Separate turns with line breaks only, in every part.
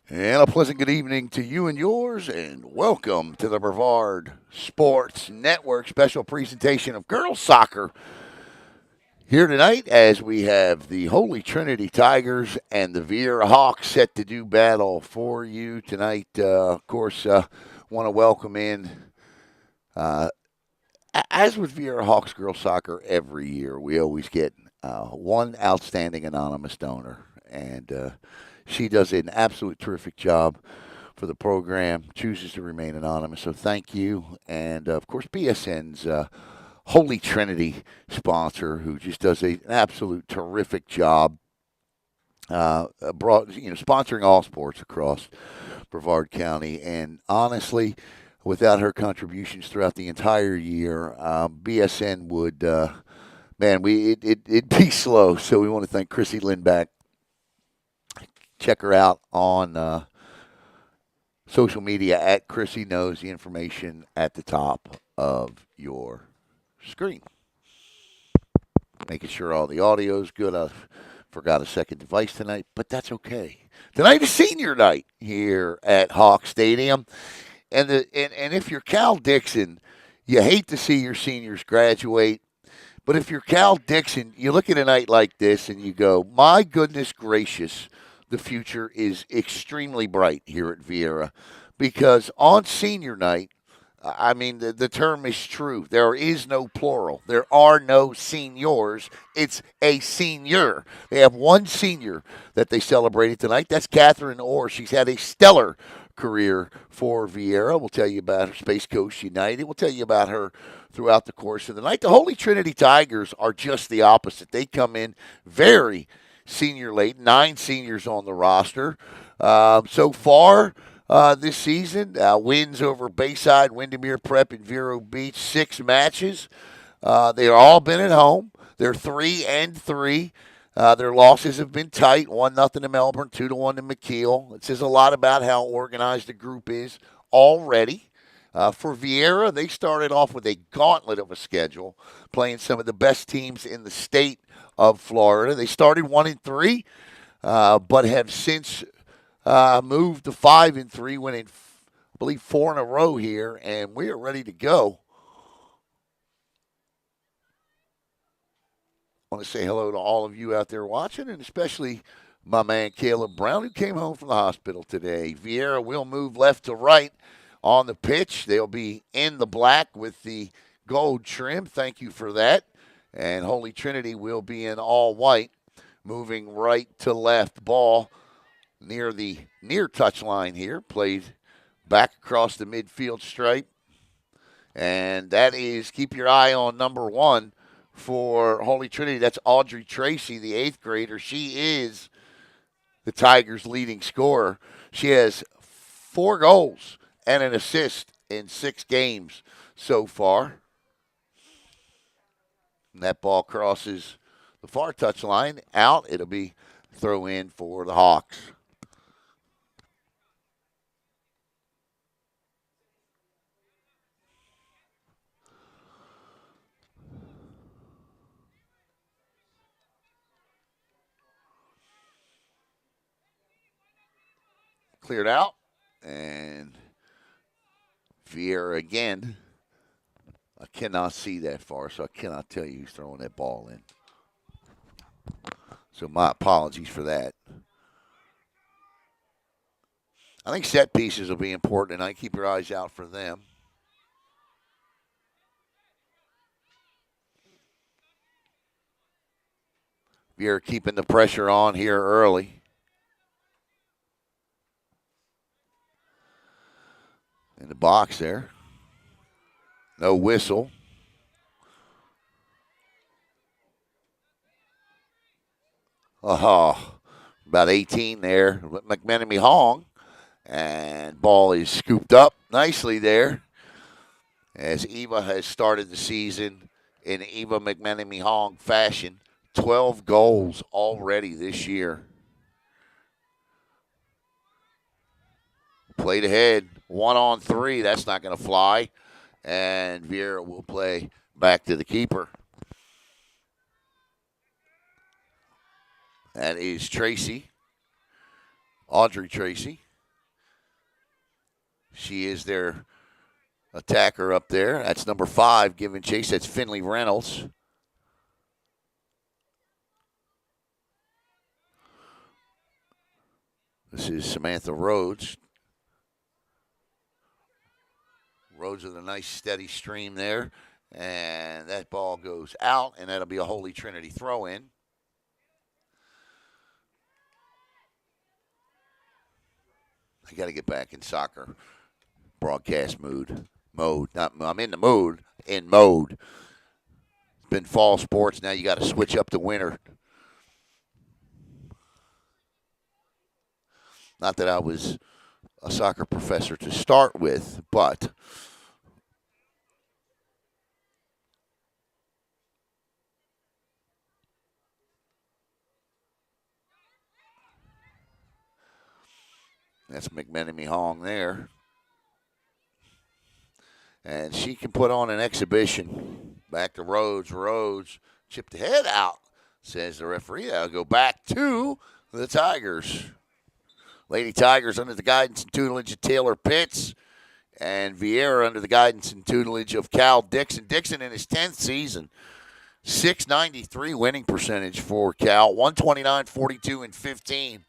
And a pleasant good evening to you and yours, and welcome to the Brevard Sports Network special presentation of girls soccer here tonight as we have the Holy Trinity Tigers and the Viera Hawks set to do battle for you tonight. Of course, want to welcome in, uh, as with Viera Hawks girls soccer every year, we always get one outstanding anonymous donor, and she does an absolute terrific job for the program, chooses to remain anonymous. So thank you. And of course, BSN's Holy Trinity sponsor, who just does an absolute terrific job. Sponsoring all sports across Brevard County, and honestly, without her contributions throughout the entire year, BSN would, it'd be slow. So we want to thank Chrissy Lindback. Check her out on social media at Chrissy knows the information at the top of your screen. Making sure all the audio is good. I forgot a second device tonight, but that's okay. Tonight is senior night here at Hawk Stadium, and if you're Cal Dixon, you hate to see your seniors graduate. But if you're Cal Dixon, you look at a night like this and you go, "My goodness gracious, the future is extremely bright here at Viera," because on senior night, I mean, the term is true. There is no plural. There are no seniors. It's a senior. They have one senior that they celebrated tonight. That's Catherine Orr. She's had a stellar career for Viera. We'll tell you about her. Space Coast United. We'll tell you about her throughout the course of the night. The Holy Trinity Tigers are just the opposite. They come in very senior late, 9 seniors on the roster. So far, this season. Wins over Bayside, Windermere Prep, and Vero Beach, 6 matches. They've all been at home. They're 3-3. Their losses have been tight. 1-0 to Melbourne, 2-1 to McKeel. It says a lot about how organized the group is already. For Viera, they started off with a gauntlet of a schedule, playing some of the best teams in the state of Florida. They started 1-3, but have since moved to 5-3, winning, I believe, 4 in a row here, and we are ready to go. I want to say hello to all of you out there watching, and especially my man Caleb Brown, who came home from the hospital today. Viera will move left to right on the pitch. They'll be in the black with the gold trim. Thank you for that. And Holy Trinity will be in all white, moving right to left. Ball near the near touch line here, played back across the midfield stripe. And that is, keep your eye on number 1 for Holy Trinity. That's Audrey Tracy, the 8th grader. She is the Tigers' leading scorer. She has 4 goals and an assist in 6 games so far. And that ball crosses the far touch line out. It'll be throw in for the Hawks. Cleared out. And Viera again. I cannot see that far, so I cannot tell you who's throwing that ball in. So my apologies for that. I think set pieces will be important, and I keep your eyes out for them. Viera keeping the pressure on here early. In the box there. No whistle. Oh, about 18 there. McMenemy Hong. And ball is scooped up nicely there as Eva has started the season in Eva McMenemy Hong fashion. 12 goals already this year. Played ahead. 1-on-3. That's not going to fly. And Viera will play back to the keeper. That is Tracy. Audrey Tracy. She is their attacker up there. That's number 5 giving chase. That's Finley Reynolds. This is Samantha Rhodes. Rhodes with a nice steady stream there. And that ball goes out, and that'll be a Holy Trinity throw in. I got to get back in soccer broadcast mood. I'm in the mood. In mode. It's been fall sports. Now you got to switch up to winter. Not that I was a soccer professor to start with, but that's McMenemy Hong there. And she can put on an exhibition. Back to Rhodes. Rhodes chipped the head out, says the referee. That'll go back to the Tigers. Lady Tigers under the guidance and tutelage of Taylor Pitts. And Viera under the guidance and tutelage of Cal Dixon. Dixon in his 10th season. .693 winning percentage for Cal. 129, 42, and 15.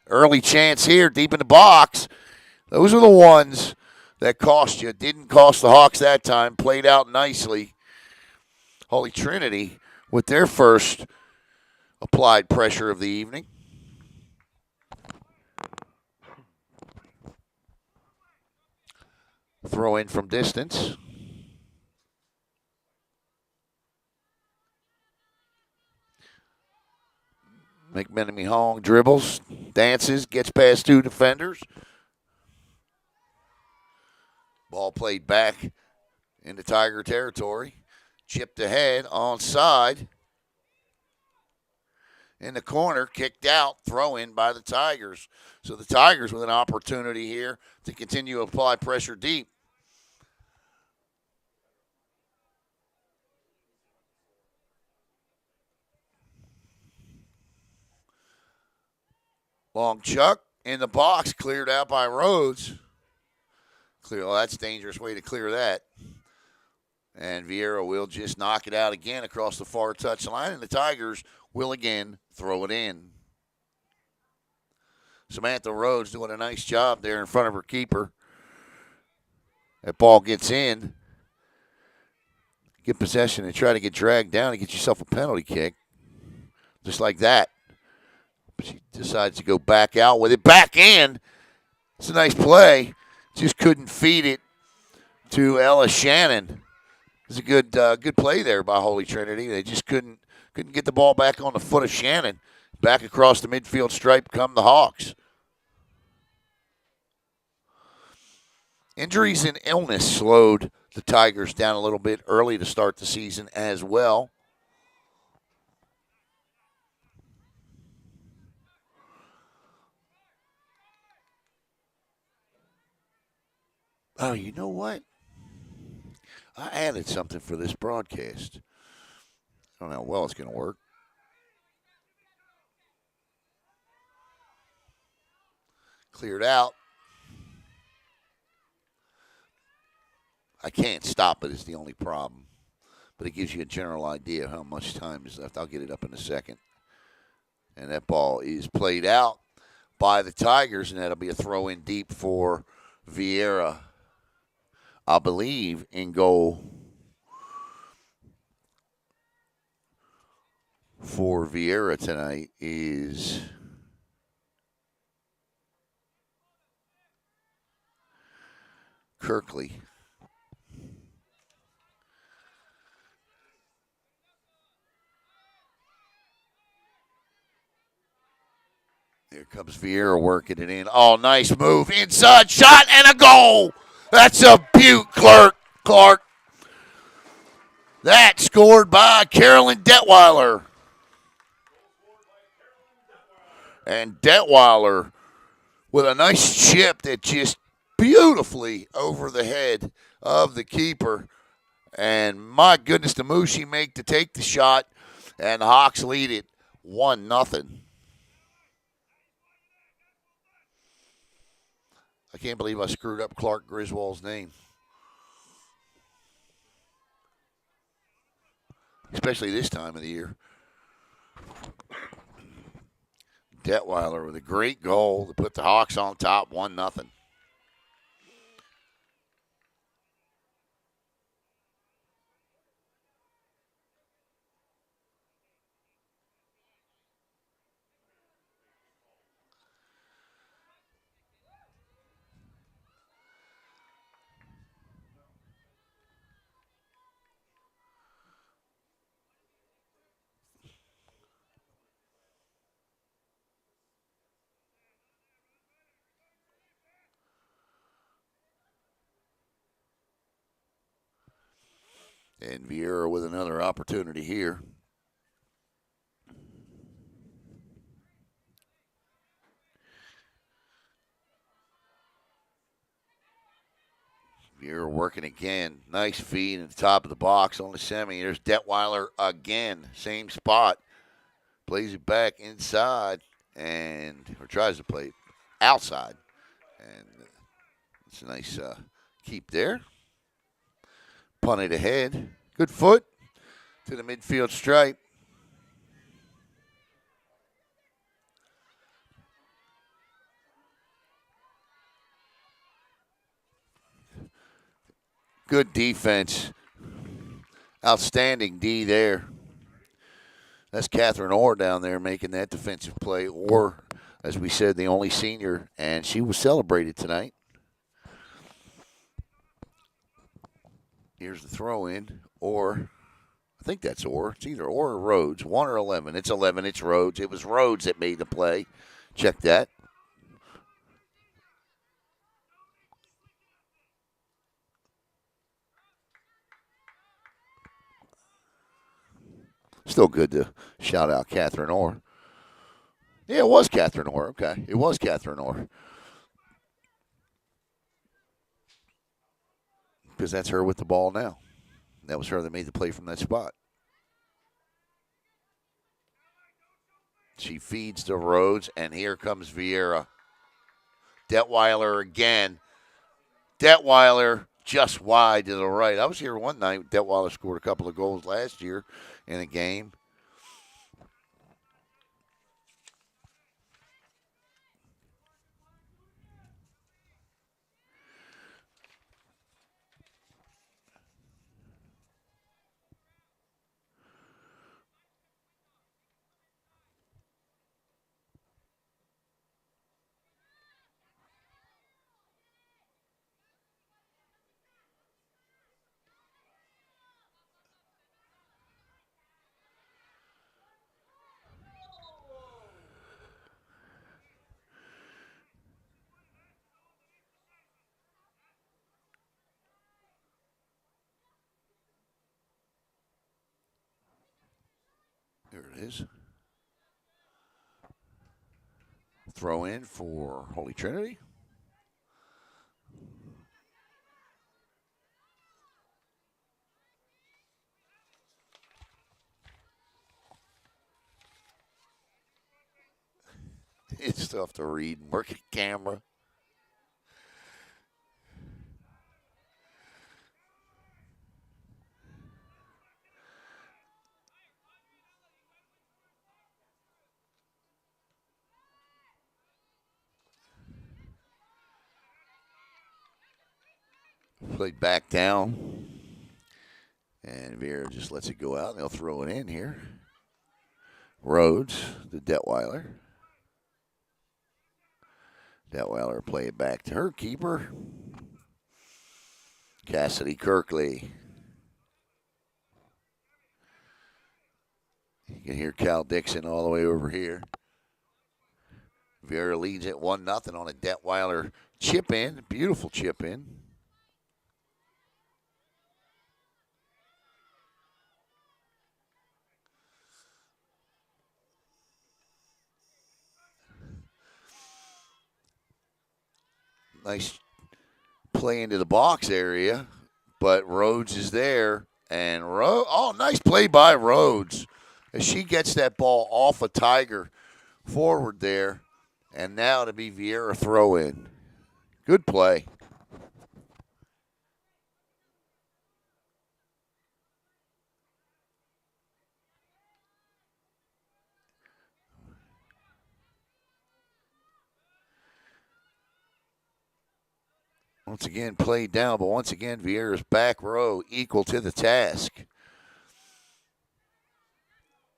Early chance here, deep in the box. Those are the ones that cost you. Didn't cost the Hawks that time. Played out nicely. Holy Trinity with their first applied pressure of the evening. Throw in from distance. McMenemy Hong dribbles, dances, gets past 2 defenders. Ball played back into Tiger territory. Chipped ahead, onside. In the corner, kicked out, throw in by the Tigers. So the Tigers with an opportunity here to continue to apply pressure deep. Long chuck in the box, cleared out by Rhodes. Oh, that's a dangerous way to clear that. And Viera will just knock it out again across the far touchline, and the Tigers will again throw it in. Samantha Rhodes doing a nice job there in front of her keeper. That ball gets in. Get possession and try to get dragged down and get yourself a penalty kick. Just like that. But she decides to go back out with it. Back in. It's a nice play. Just couldn't feed it to Ella Shannon. It was a good play there by Holy Trinity. They just couldn't get the ball back on the foot of Shannon. Back across the midfield stripe come the Hawks. Injuries and illness slowed the Tigers down a little bit early to start the season as well. Oh, you know what? I added something for this broadcast. I don't know how well it's going to work. Cleared out. I can't stop it is the only problem. But it gives you a general idea of how much time is left. I'll get it up in a second. And that ball is played out by the Tigers, and that'll be a throw in deep for Viera. I believe in goal for Viera tonight is Kirkley. Here comes Viera working it in. Oh, nice move. Inside shot and a goal. That's a beaut, Clark. That scored by Carolyn Detweiler. And Detweiler with a nice chip that just beautifully over the head of the keeper. And my goodness, the move she made to take the shot. And the Hawks lead it 1-0. I can't believe I screwed up Clark Griswold's name, especially this time of the year. Detweiler with a great goal to put the Hawks on top, 1-0. And Viera with another opportunity here. Viera working again. Nice feed at the top of the box on the semi. There's Detweiler again. Same spot. Plays it back inside or tries to play it outside. And it's a nice keep there. Punt it ahead. Good foot to the midfield stripe. Good defense. Outstanding D there. That's Catherine Orr down there making that defensive play. Orr, as we said, the only senior, and she was celebrated tonight. Here's the throw in. Orr, I think that's Orr. It's either Orr or Rhodes. 1 or 11. It's 11. It's Rhodes. It was Rhodes that made the play. Check that. Still good to shout out Catherine Orr. Yeah, it was Catherine Orr. Okay. It was Catherine Orr. Because that's her with the ball now. That was her that made the play from that spot. She feeds to Rhodes, and here comes Viera. Detweiler again. Detweiler just wide to the right. I was here one night. Detweiler scored a couple of goals last year in a game. There it is. Throw in for Holy Trinity. It's tough to read and work a camera. Played back down. And Viera just lets it go out, and they'll throw it in here. Rhodes, the Detweiler. Detweiler play it back to her keeper. Cassidy Kirkley. You can hear Cal Dixon all the way over here. Viera leads it 1-0 on a Detweiler chip in. Beautiful chip in. Nice play into the box area, but Rhodes is there. And nice play by Rhodes as she gets that ball off a Tiger forward there. And now to be Viera throw in. Good play. Once again, played down, but once again, Viera's back row equal to the task.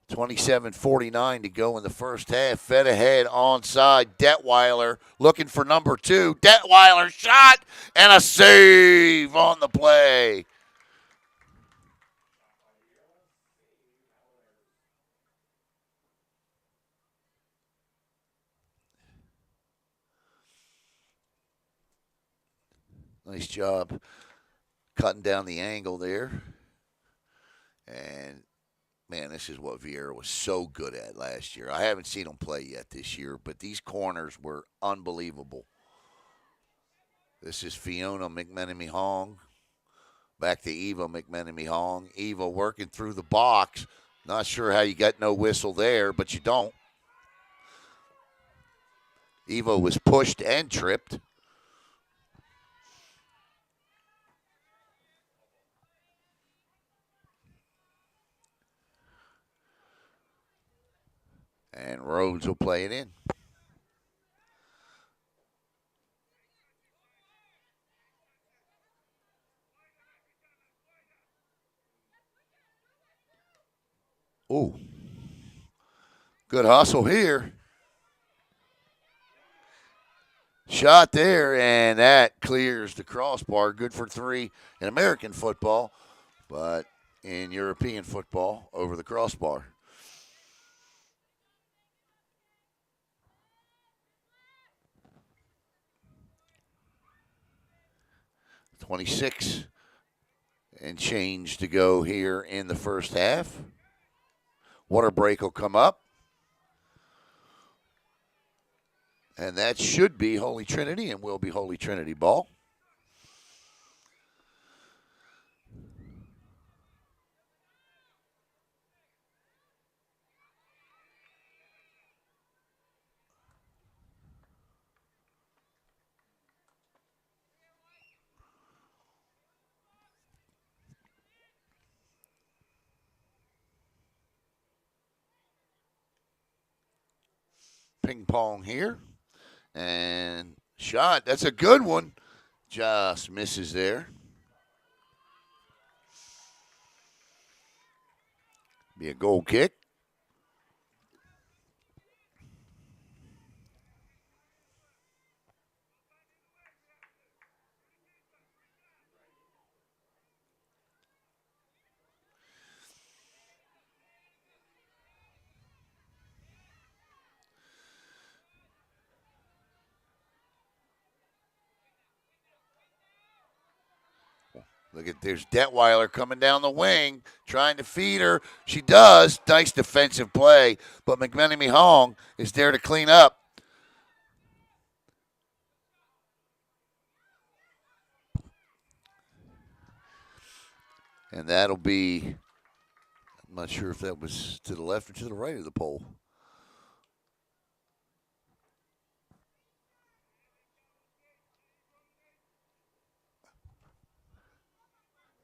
27:49 to go in the first half. Fed ahead onside. Detweiler looking for number 2. Detweiler shot and a save on the play. Nice job cutting down the angle there. And man, this is what Viera was so good at last year. I haven't seen him play yet this year, but these corners were unbelievable. This is Fiona McMenemy Hong. Back to Eva McMenemy Hong. Eva working through the box. Not sure how you got no whistle there, but you don't. Eva was pushed and tripped. And Rhodes will play it in. Ooh. Good hustle here. Shot there, and that clears the crossbar. Good for 3 in American football, but in European football, over the crossbar. 26 and change to go here in the first half. Water break will come up. And that should be Holy Trinity and will be Holy Trinity ball. Ping pong here. And shot. That's a good one. Just misses there. Be a goal kick. Look at there's Detweiler coming down the wing, trying to feed her. She does. Nice defensive play, but McMenemy Hong is there to clean up. And that'll be, I'm not sure if that was to the left or to the right of the pole.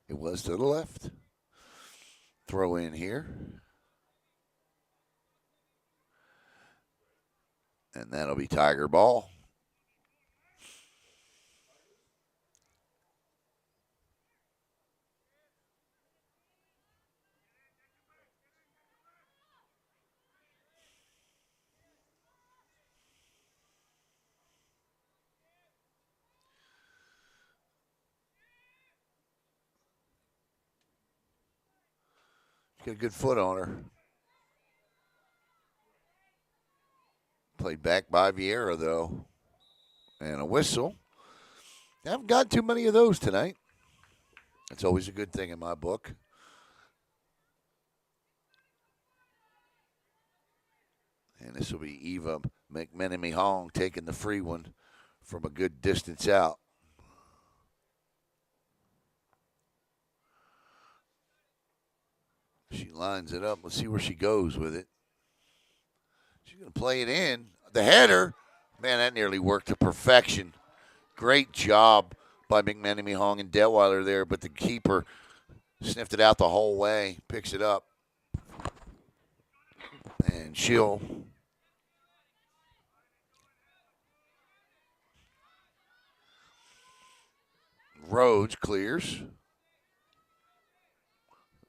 It was to the left. Throw in here. And that'll be Tiger ball. Got a good foot on her. Played back by Viera, though. And a whistle. Haven't got too many of those tonight. That's always a good thing in my book. And this will be Eva McMenemy Hong taking the free one from a good distance out. She lines it up. Let's see where she goes with it. She's going to play it in. The header, man, that nearly worked to perfection. Great job by McMenemy Hong and Detweiler there, but the keeper sniffed it out the whole way, picks it up, and she'll Rhodes clears.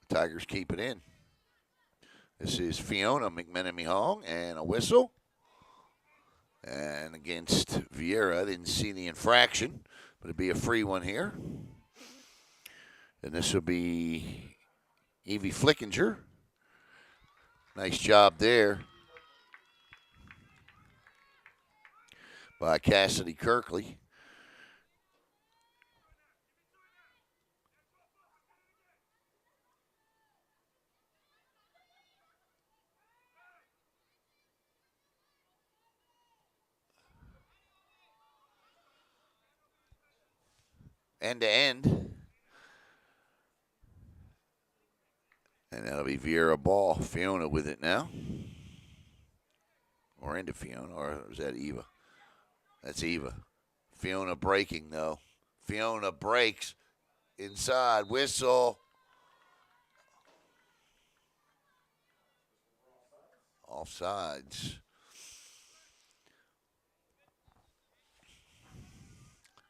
Tigers keep it in. This is Fiona McMenemy Hong and a whistle. And against Viera, didn't see the infraction, but it'd be a free one here. And this will be Evie Flickinger. Nice job there by Cassidy Kirkley. End to end. And that'll be Viera ball. Fiona with it now. Or into Fiona, or is that Eva? That's Eva. Fiona breaking, though. Fiona breaks inside. Whistle. Offsides.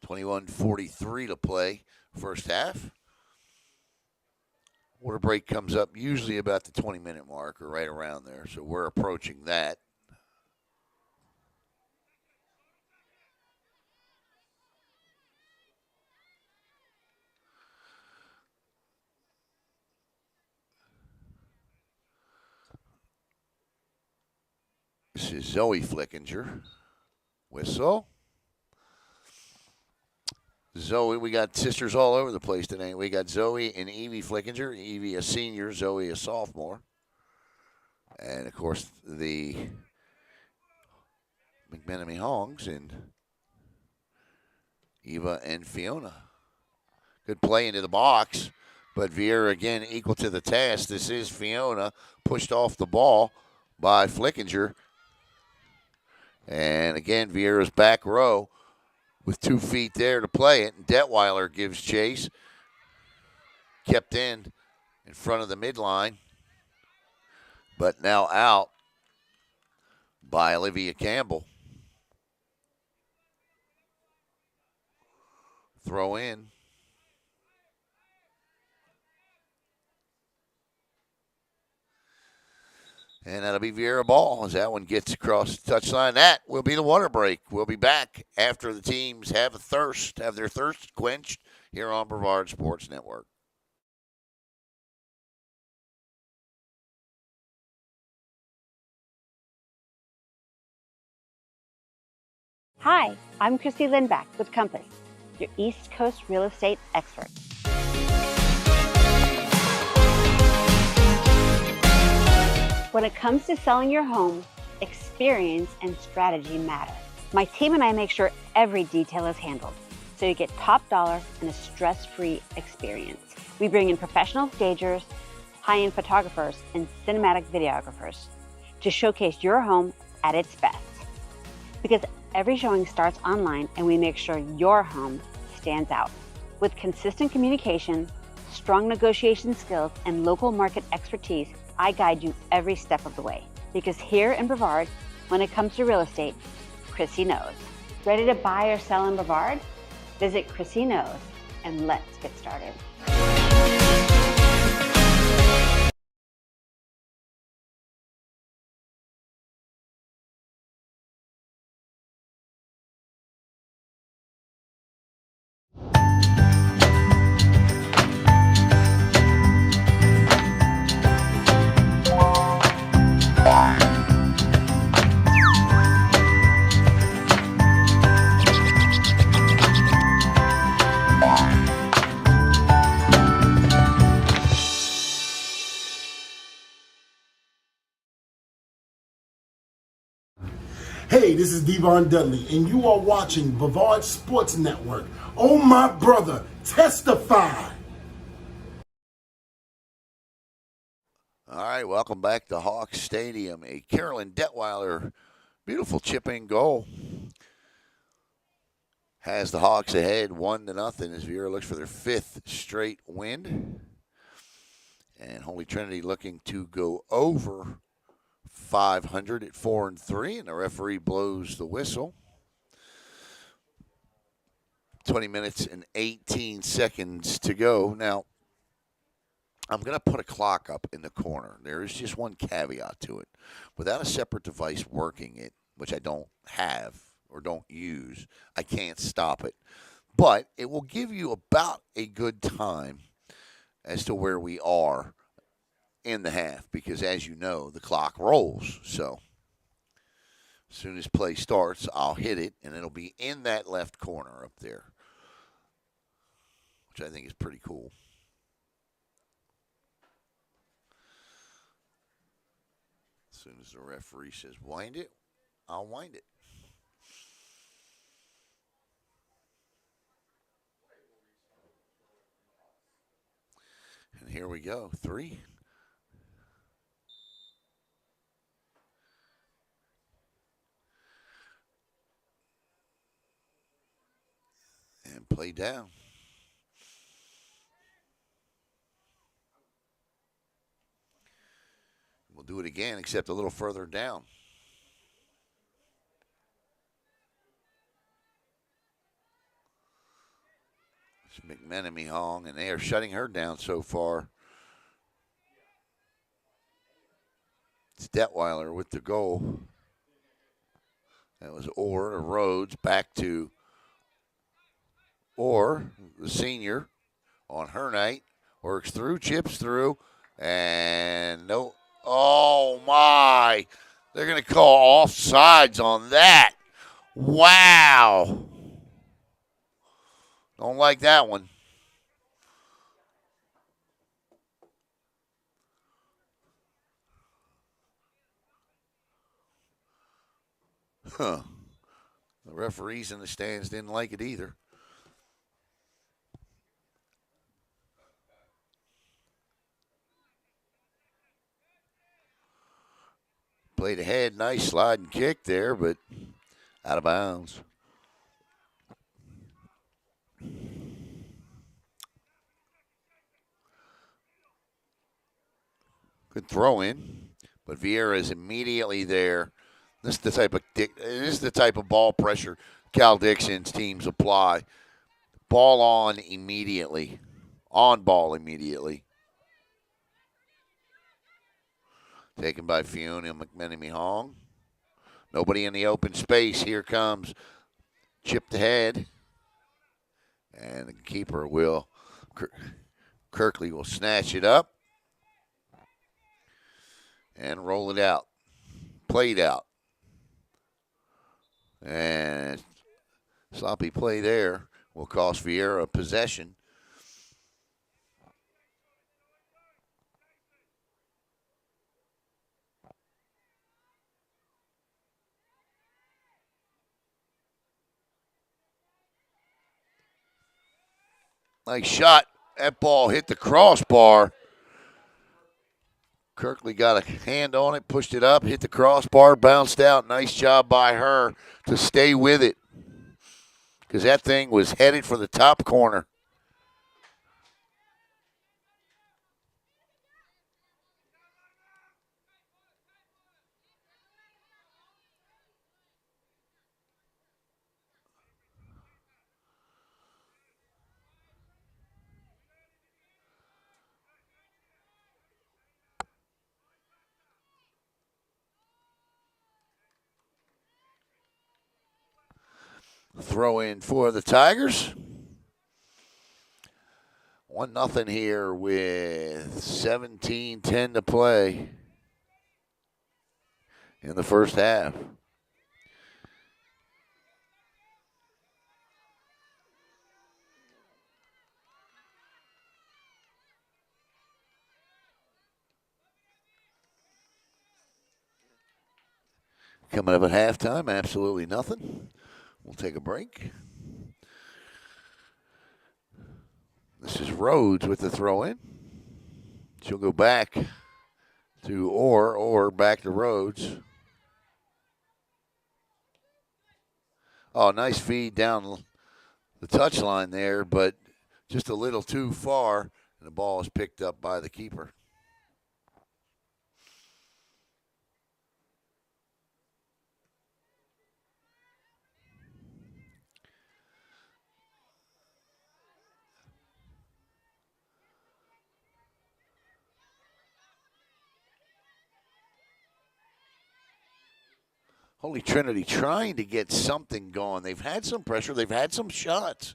21:43 to play, first half. Water break comes up usually about the 20-minute mark or right around there, so we're approaching that. This is Zoe Flickinger. Whistle. Zoe, we got sisters all over the place today. We got Zoe and Evie Flickinger. Evie a senior, Zoe a sophomore. And, of course, the McMenemy Hongs and Eva and Fiona. Good play into the box, but Viera again equal to the task. This is Fiona pushed off the ball by Flickinger. And, again, Viera's back row with 2 feet there to play it. And Detweiler gives chase. Kept in front of the midline. But now out by Olivia Campbell. Throw in. And that'll be Viera ball as that one gets across the touchline. That will be the water break. We'll be back after the teams have their thirst quenched here on Brevard Sports Network.
Hi, I'm Christy Lindback with Company, your East Coast real estate expert. When it comes to selling your home, experience and strategy matter. My team and I make sure every detail is handled, so you get top dollar and a stress-free experience. We bring in professional stagers, high-end photographers, and cinematic videographers to showcase your home at its best. Because every showing starts online and we make sure your home stands out. With consistent communication, strong negotiation skills, and local market expertise, I guide you every step of the way. Because here in Brevard, when it comes to real estate, Chrissy knows. Ready to buy or sell in Brevard? Visit Chrissy Knows and let's get started.
Hey, this is Devon Dudley, and you are watching Brevard Sports Network. Oh, my brother, testify.
All right, welcome back to Hawks Stadium. A Carolyn Detweiler beautiful chip-in goal. has the Hawks ahead 1-0 as Viera looks for their 5th straight win. And Holy Trinity looking to go over 500 at 4-3, and the referee blows the whistle. 20 minutes and 18 seconds to go. Now, I'm going to put a clock up in the corner. There is just one caveat to it. Without a separate device working it, which I don't have or don't use, I can't stop it. But it will give you about a good time as to where we are in the half because, as you know, the clock rolls. So as soon as play starts, I'll hit it, and it'll be in that left corner up there, which I think is pretty cool. As soon as the referee says wind it, I'll wind it. And here we go. 3. And play down. We'll do it again, except a little further down. It's McMenemy Hong, and they are shutting her down so far. It's Detweiler with the goal. That was Orr to Rhodes, back to Orr, the senior, on her night. Works through, chips through, and no. Oh, my. They're going to call offsides on that. Wow. Don't like that one. Huh. The referees in the stands didn't like it either. Played ahead, nice sliding kick there, but out of bounds. Good throw in, but Viera is immediately there. This is the type of ball pressure Cal Dixon's teams apply. Ball on immediately. On ball immediately. Taken by Fiona McMenemy Hong. Nobody in the open space. Here comes chipped ahead. And the keeper will, Kirkley will snatch it up and roll it out. Played out. And sloppy play there will cost Viera possession. Nice shot. That ball hit the crossbar. Kirkley got a hand on it, pushed it up, hit the crossbar, bounced out. Nice job by her to stay with it because that thing was headed for the top corner. Throw in for the Tigers. 1-0 here with 17:10 to play in the first half. Coming up at halftime, absolutely nothing. We'll take a break. This is Rhodes with the throw in. She'll go back to Orr back to Rhodes. Oh, nice feed down the touchline there, but just a little too far, and the ball is picked up by the keeper. Holy Trinity trying to get something going. They've had some pressure. They've had some shots.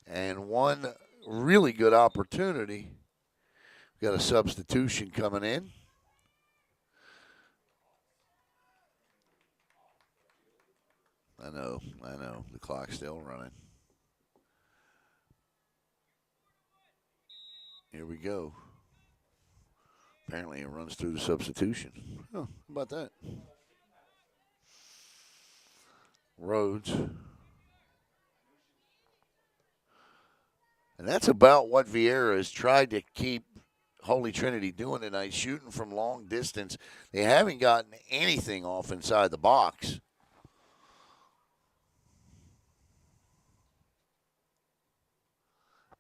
And one really good opportunity. Got a substitution coming in. I know. The clock's still running. Here we go. Apparently it runs through the substitution. Oh, how about that? Rhodes. And that's about what Viera has tried to keep Holy Trinity doing tonight, shooting from long distance. They haven't gotten anything off inside the box.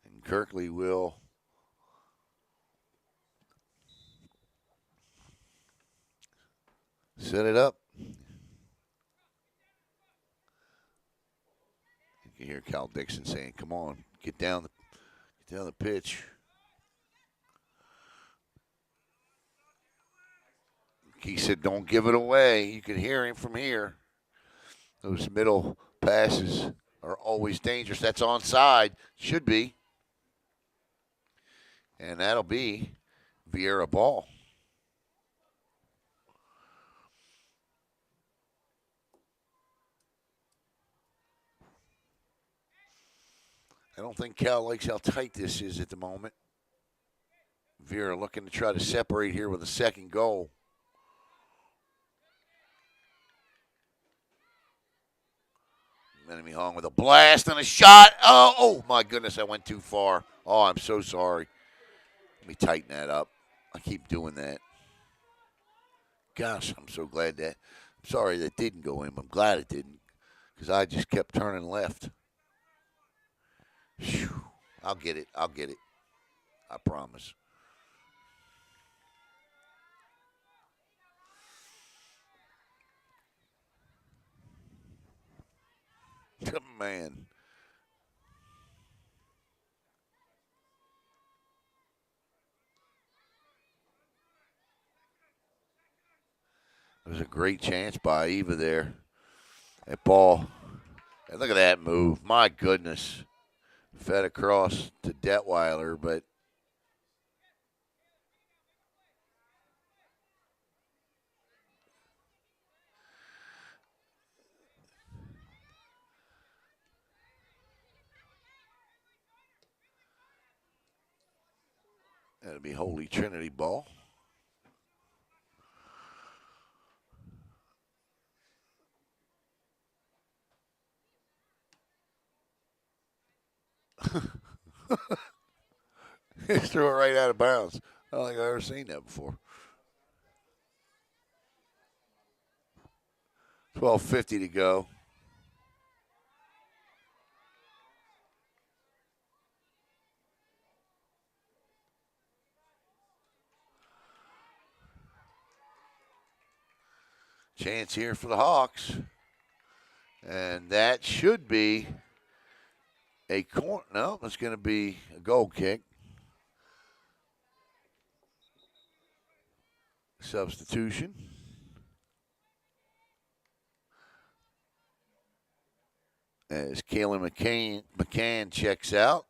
And Kirkley will set it up. You can hear Cal Dixon saying, "Come on, get down the pitch." He said, "Don't give it away." You can hear him from here. Those middle passes are always dangerous. That's onside. Should be. And that'll be Viera ball. I don't think Cal likes how tight this is at the moment. Viera looking to try to separate here with a second goal. Enemy Hong with a blast and a shot. Oh my goodness, I went too far. Oh, I'm so sorry. Let me tighten that up. I keep doing that. Gosh, I'm so glad that. I'm sorry that didn't go in, but I'm glad it didn't because I just kept turning left. Whew. I'll get it. I promise. Man. It was a great chance by Eva there. That ball. And look at that move. My goodness. Fed across to Detweiler, but that'll be Holy Trinity ball. He threw it right out of bounds. I don't think I've ever seen that before. 12:50 to go. Chance here for the Hawks. And that should be a corner. No, it's going to be a goal kick. Substitution. As Kayla McCann checks out.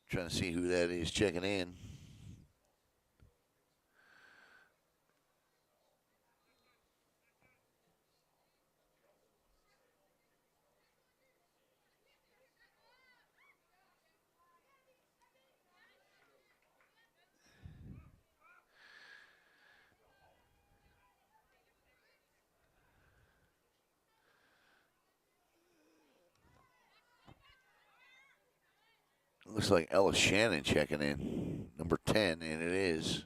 Trying to see who that is checking in. Looks like Ella Shannon checking in, number 10, and it is.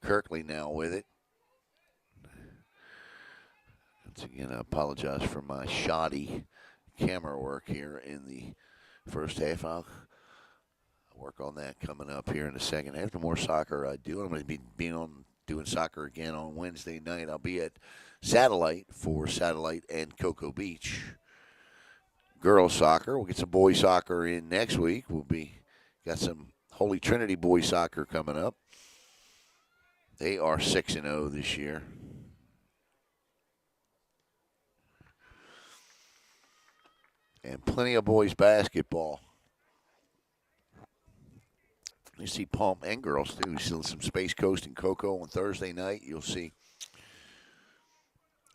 Kirkley now with it. Once again, I apologize for my shoddy camera work here in the first half. I'll work on that coming up here in the second half. The more soccer I do, I'm going to be doing soccer again on Wednesday night. I'll be at Satellite for Satellite and Cocoa Beach. Girls soccer. We'll get some boys soccer in next week. Got some Holy Trinity boys soccer coming up. They are 6-0 this year. And plenty of boys basketball. You see Palm and girls too. You see some Space Coast and Cocoa on Thursday night. You'll see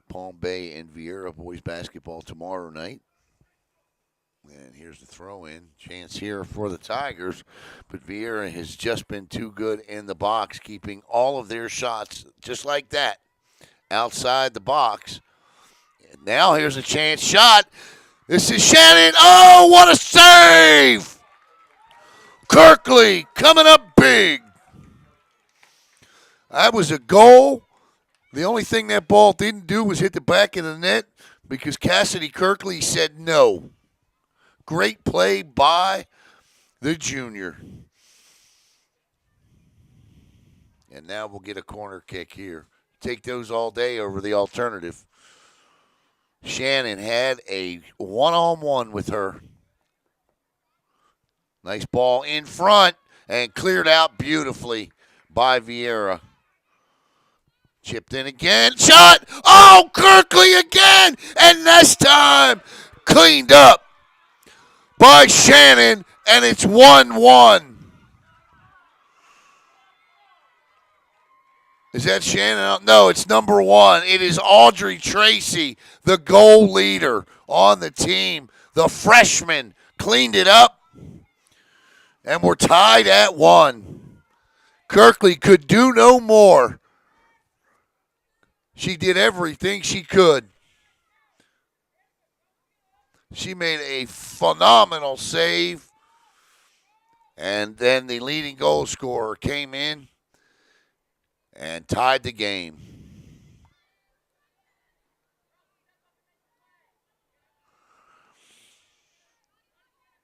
Palm Bay and Viera boys basketball tomorrow night. And here's the throw-in. Chance here for the Tigers. But Viera has just been too good in the box, keeping all of their shots just like that outside the box. And now here's a chance shot. This is Shannon. Oh, what a save! Kirkley coming up big. That was a goal. The only thing that ball didn't do was hit the back of the net because Cassidy Kirkley said no. Great play by the junior. And now we'll get a corner kick here. Take those all day over the alternative. Shannon had a one-on-one with her. Nice ball in front and cleared out beautifully by Viera. Chipped in again. Shot! Oh, Kirkley again! And this time cleaned up by Shannon, and it's 1-1. Is that Shannon? No, it's number 1. It is Audrey Tracy, the goal leader on the team. The freshman cleaned it up. And we're tied at 1. Kirkley could do no more. She did everything she could. She made a phenomenal save. And then the leading goal scorer came in and tied the game.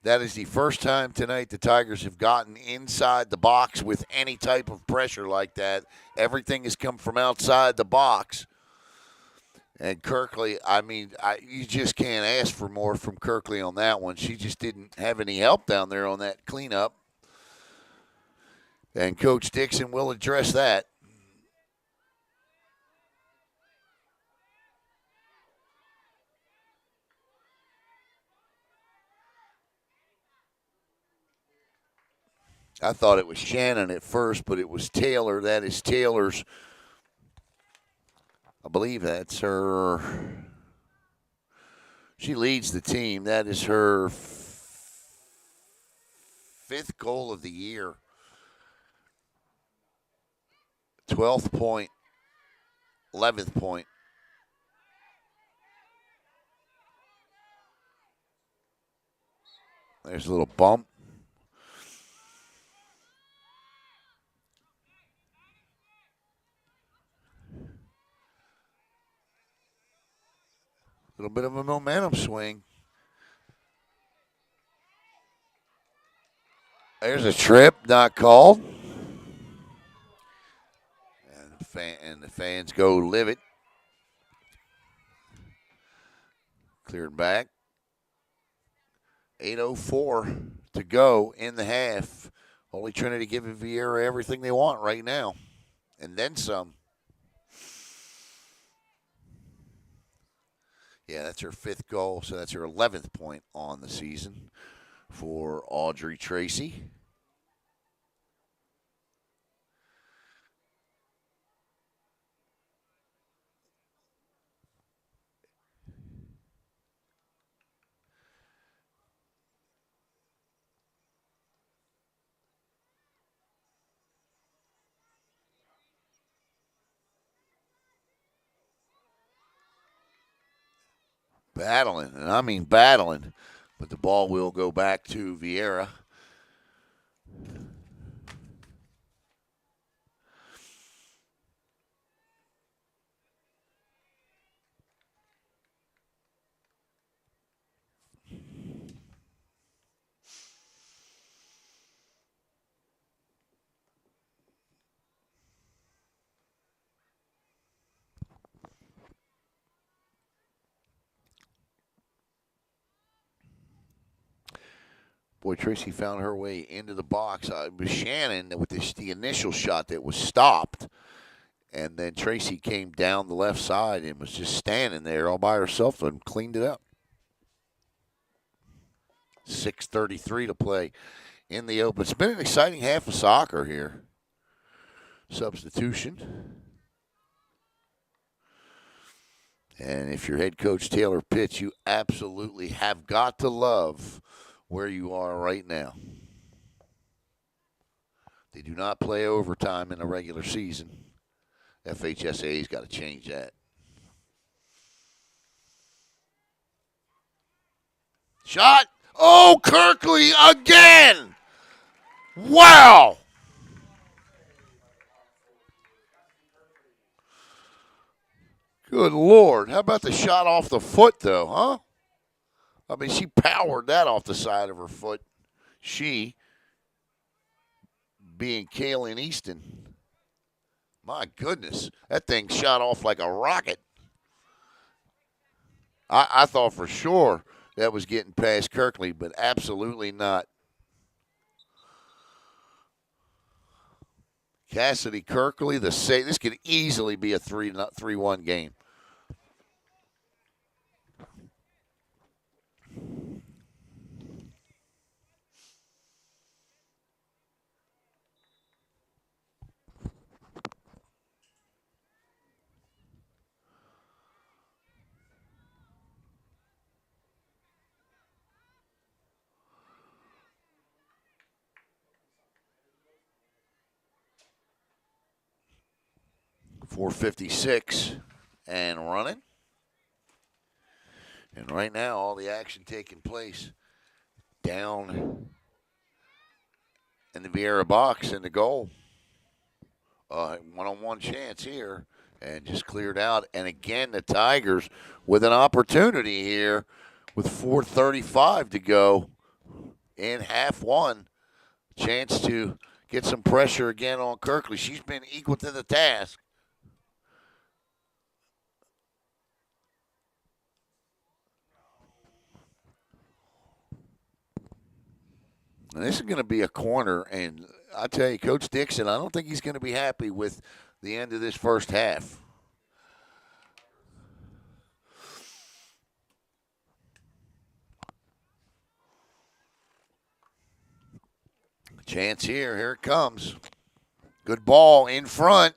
That is the first time tonight the Tigers have gotten inside the box with any type of pressure like that. Everything has come from outside the box. And Kirkley, you just can't ask for more from Kirkley on that one. She just didn't have any help down there on that cleanup. And Coach Dixon will address that. I thought it was Shannon at first, but it was Taylor. That is Taylor's. I believe that's her. She leads the team. That is her 5th goal of the year. 12th point. 11th point. There's a little bump. A little bit of a momentum swing. There's a trip, not called. And the fans go livid. Cleared back. 8:04 to go in the half. Holy Trinity giving Viera everything they want right now. And then some. Yeah, that's her 5th goal, so that's her 11th point on the season for Audrey Tracy. Battling, and I mean battling, but the ball will go back to Viera. Boy, Tracy found her way into the box. It was Shannon with the initial shot that was stopped. And then Tracy came down the left side and was just standing there all by herself and cleaned it up. 6:33 to play in the open. It's been an exciting half of soccer here. Substitution. And if you're head coach Taylor Pitts, you absolutely have got to love where you are right now. They do not play overtime in the regular season. FHSA's got to change that. Shot. Oh, Kirkley again. Wow. Good Lord. How about the shot off the foot, though, huh? I mean, she powered that off the side of her foot. She, being Kaylin Easton. My goodness. That thing shot off like a rocket. I thought for sure that was getting past Kirkley, but absolutely not. Cassidy Kirkley, this could easily be a 3-1 game. .456 and running. And right now, all the action taking place down in the Viera box in the goal. One-on-one chance here and just cleared out. And again, the Tigers with an opportunity here with 4:35 to go in half one. Chance to get some pressure again on Kirkley. She's been equal to the task. And this is going to be a corner, and I tell you, Coach Dixon, I don't think he's going to be happy with the end of this first half. Chance here. Here it comes. Good ball in front.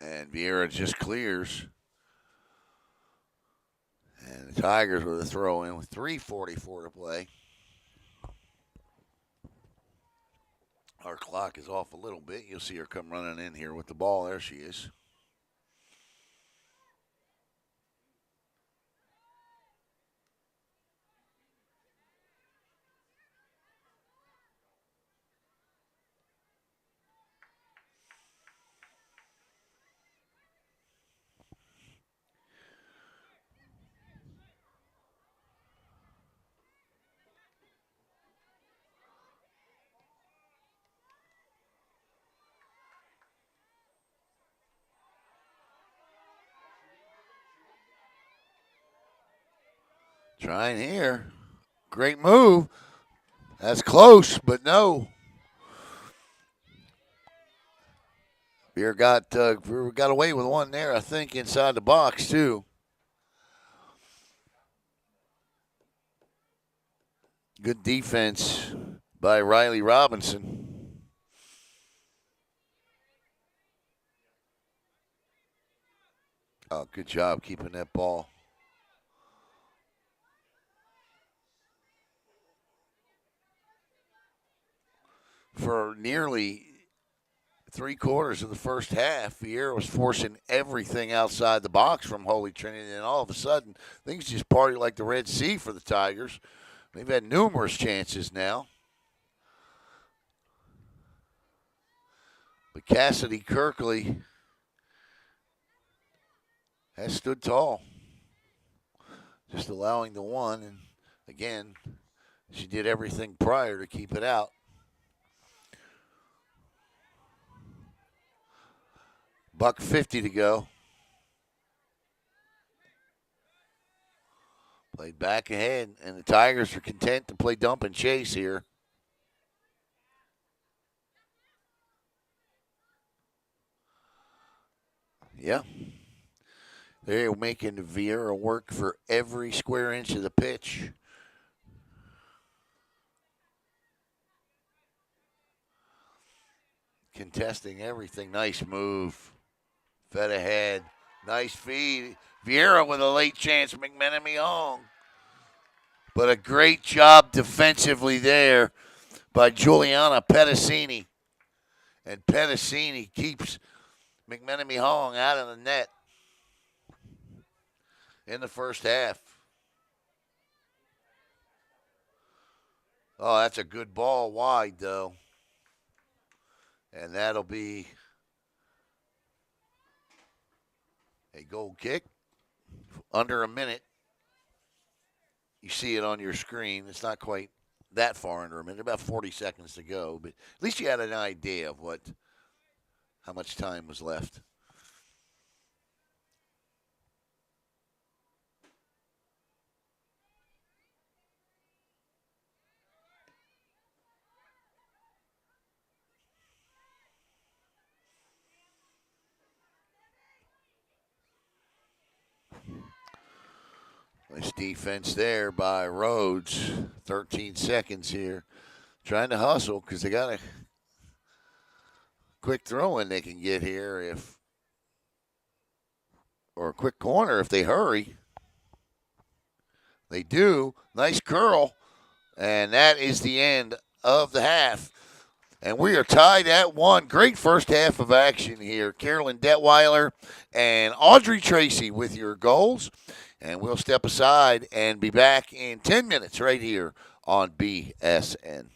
And Viera just clears. And the Tigers with a throw in with 3:44 to play. Our clock is off a little bit. You'll see her come running in here with the ball. There she is. Trying here. Great move. That's close, but no. Beer got away with one there, I think, inside the box, too. Good defense by Riley Robinson. Oh, good job keeping that ball. For nearly 3/4 of the first half, Viera was forcing everything outside the box from Holy Trinity, and all of a sudden, things just party like the Red Sea for the Tigers. They've had numerous chances now. But Cassidy Kirkley has stood tall, just allowing the one. And again, she did everything prior to keep it out. $1.50 to go. Played back ahead, and the Tigers are content to play dump and chase here. Yeah. They're making Viera work for every square inch of the pitch. Contesting everything. Nice move. Fed ahead. Nice feed. Viera with a late chance. McMenemy Hong. But a great job defensively there by Juliana Pedicini. And Pedicini keeps McMenemy Hong out of the net in the first half. Oh, that's a good ball wide, though. And that'll be a goal kick. Under a minute. You see it on your screen. It's not quite that far under a minute, about 40 seconds to go. But at least you had an idea of how much time was left. Nice defense there by Rhodes. 13 seconds here. Trying to hustle because they got a quick throw in they can get here or a quick corner if they hurry. They do. Nice curl. And that is the end of the half. And we are tied at 1. Great first half of action here. Carolyn Detweiler and Audrey Tracy with your goals. And we'll step aside and be back in 10 minutes right here on BSN.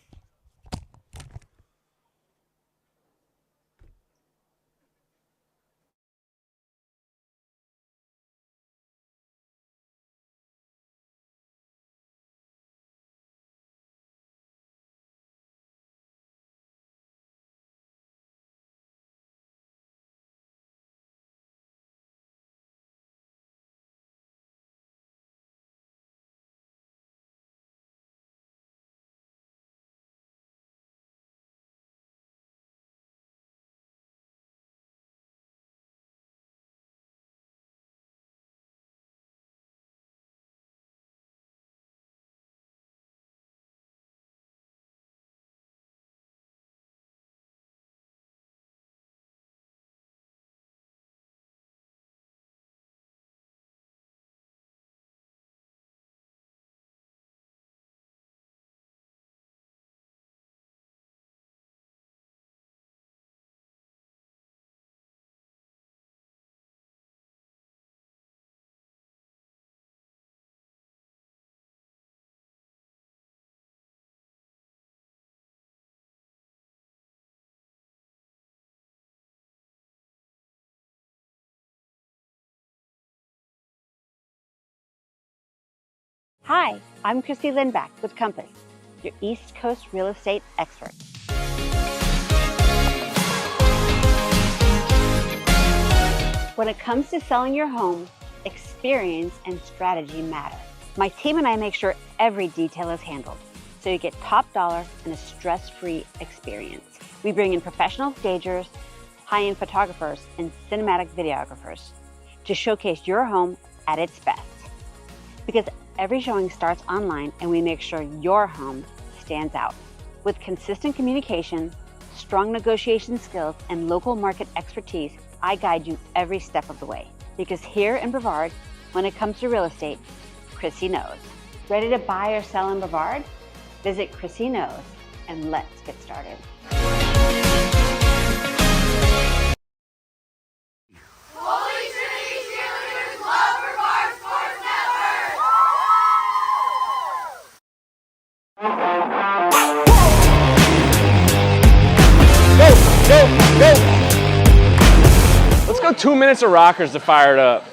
Hi, I'm Christy Lindback with Compass, your East Coast real estate expert. When it comes to selling your home, experience and strategy matter. My team and I make sure every detail is handled, so you get top dollar and a stress-free experience. We bring in professional stagers, high-end photographers, and cinematic videographers to showcase your home at its best. Because every showing starts online and we make sure your home stands out. With consistent communication, strong negotiation skills, and local market expertise, I guide you every step of the way. Because here in Brevard, when it comes to real estate, Chrissy knows. Ready to buy or sell in Brevard? Visit Chrissy Knows and let's get started.
Holy Trinity Cheerleaders love Brevard Sports Network!
Go! Let's go 2 minutes of rockers to fire it up.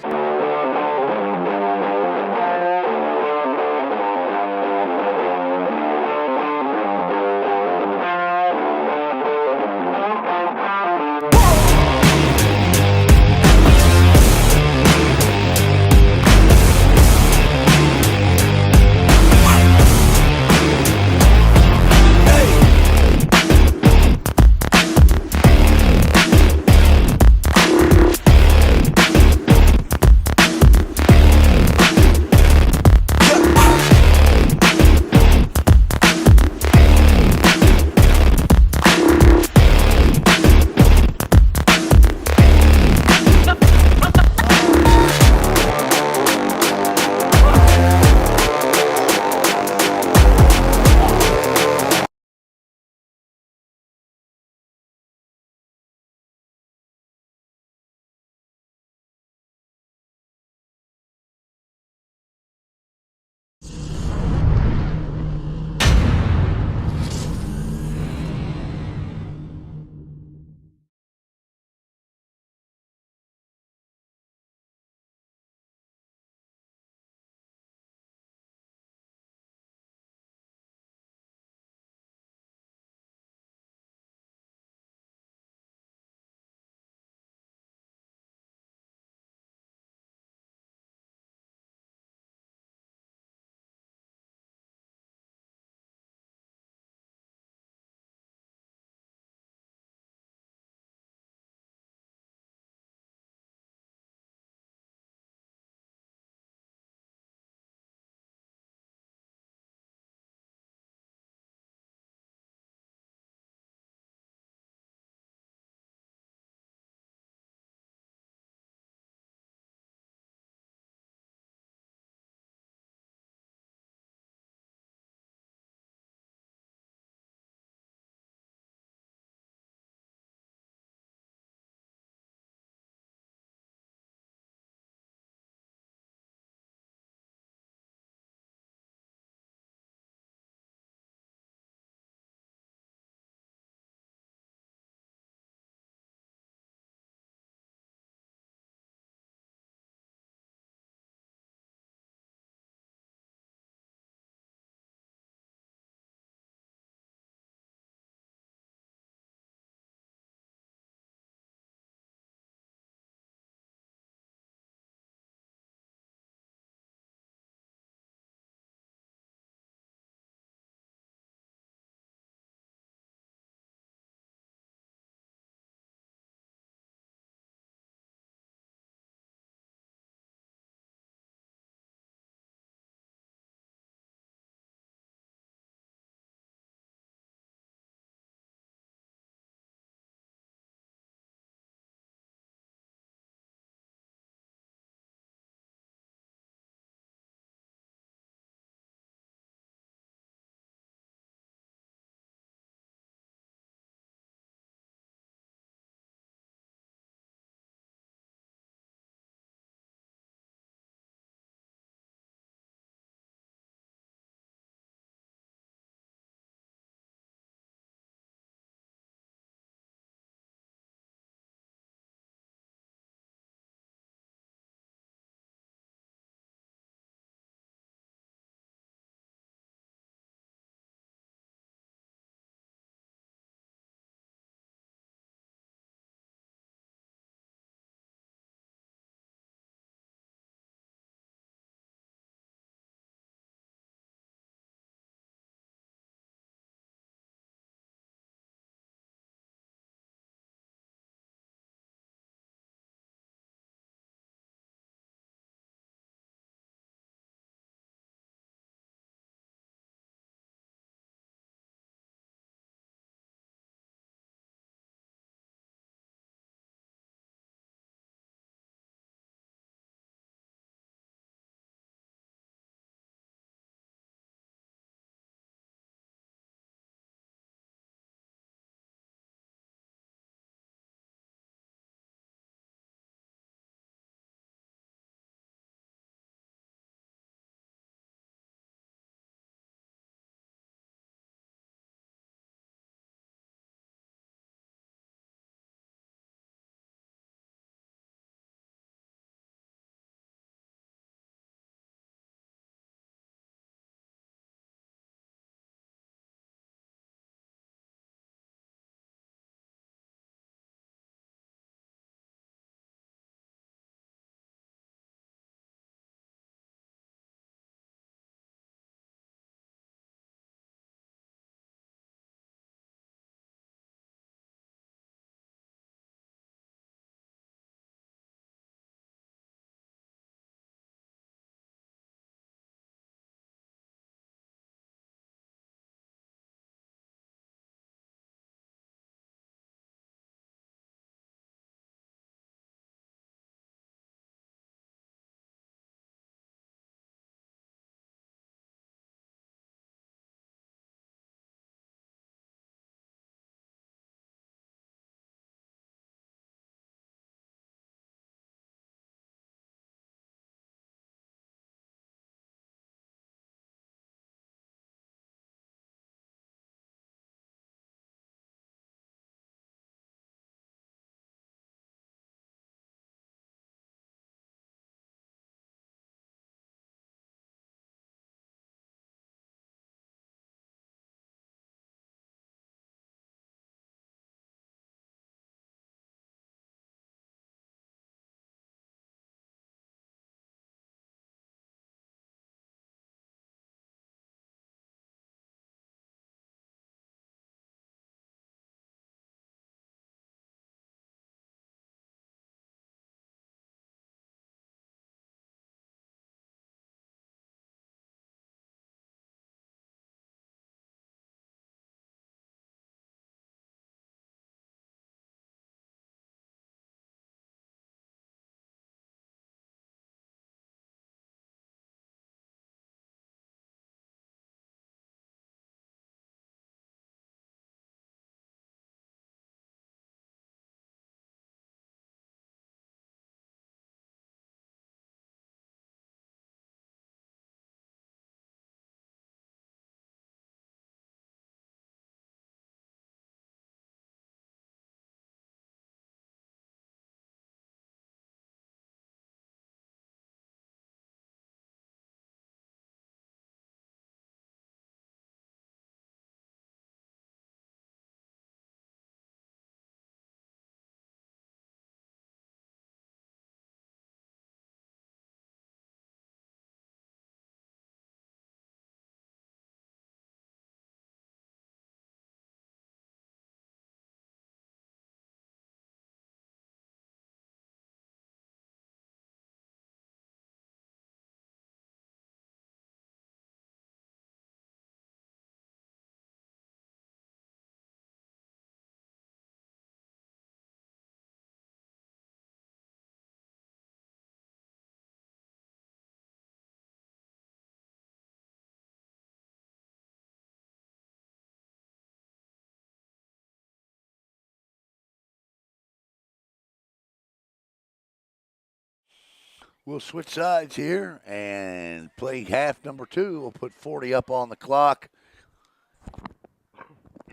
We'll switch sides here and play half number 2. We'll put 40 up on the clock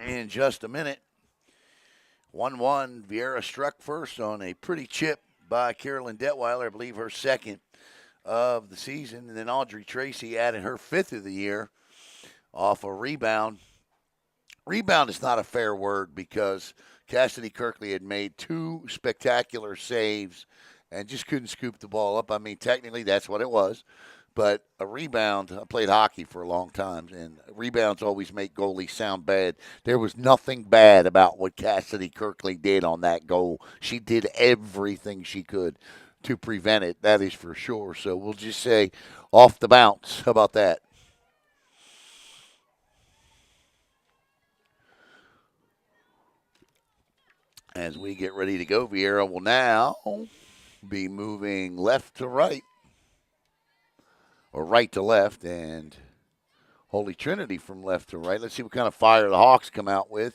in just a minute. 1-1. Viera struck first on a pretty chip by Carolyn Detweiler, I believe her second of the season. And then Audrey Tracy added her fifth of the year off a rebound. Rebound is not a fair word because Cassidy Kirkley had made 2 spectacular saves and just couldn't scoop the ball up. I mean, technically that's what it was. But a rebound, I played hockey for a long time, and rebounds always make goalies sound bad. There was nothing bad about what Cassidy Kirkley did on that goal. She did everything she could to prevent it, that is for sure. So we'll just say off the bounce. How about that? As we get ready to go, Viera will now be moving left to right, or right to left, and Holy Trinity from left to right. Let's see what kind of fire the Hawks come out with.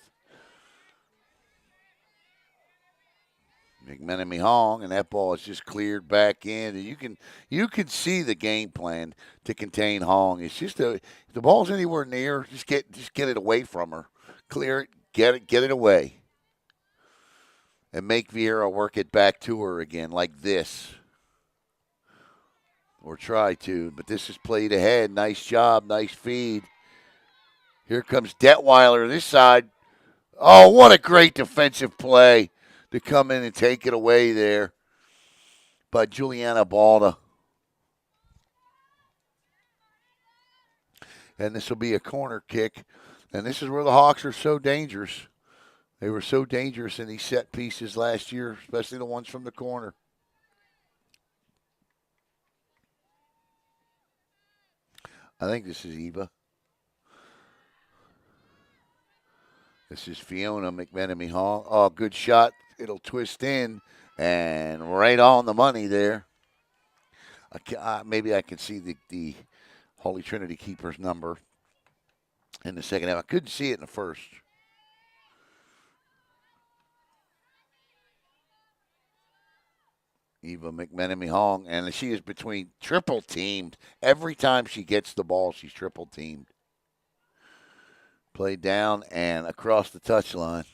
McMenemy Hong, and that ball is just cleared back in. And you can see the game plan to contain Hong. It's just if the ball's anywhere near, just get it away from her. Clear it, get it away. And make Viera work it back to her again like this. Or try to, but this is played ahead. Nice job, nice feed. Here comes Detweiler this side. Oh, what a great defensive play to come in and take it away there by Juliana Balda. And this will be a corner kick. And this is where the Hawks are so dangerous. They were so dangerous in these set pieces last year, especially the ones from the corner. I think this is Eva. This is Fiona McMenemy Hall. Oh, good shot. It'll twist in and right on the money there. Maybe I can see the Holy Trinity keeper's number in the second half. I couldn't see it in the first. Eva McMenemy Hong, and she is between triple teamed. Every time she gets the ball, she's triple teamed. Played down and across the touchline.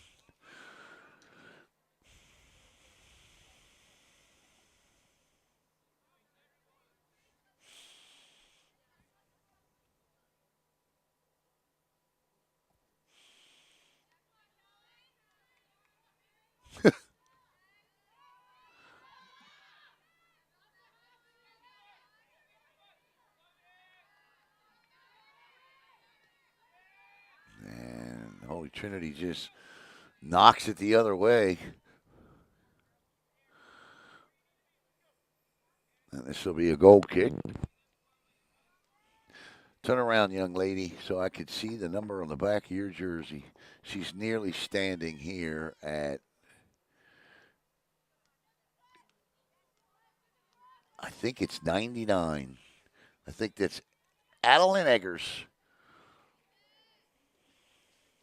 And Holy Trinity just knocks it the other way. And this will be a goal kick. Turn around, young lady, so I could see the number on the back of your jersey. She's nearly standing here at, I think it's 99. I think that's Adeline Eggers.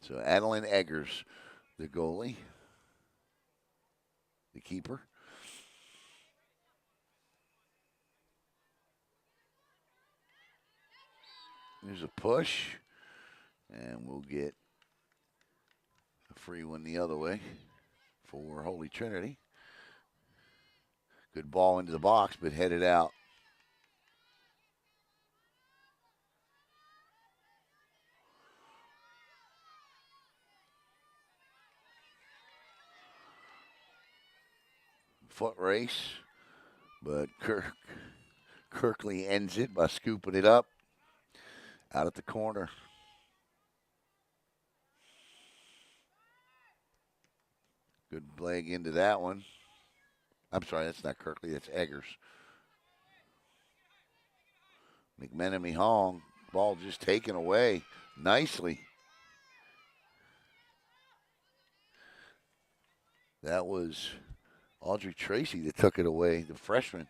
So Adeline Eggers, the goalie, the keeper. There's a push, and we'll get a free one the other way for Holy Trinity. Good ball into the box, but headed out. Foot race, but Kirkley ends it by scooping it up out at the corner. Good leg into that one. I'm sorry, that's not Kirkley, that's Eggers. McMenemy Hong, ball just taken away nicely. That was Audrey Tracy that took it away, the freshman.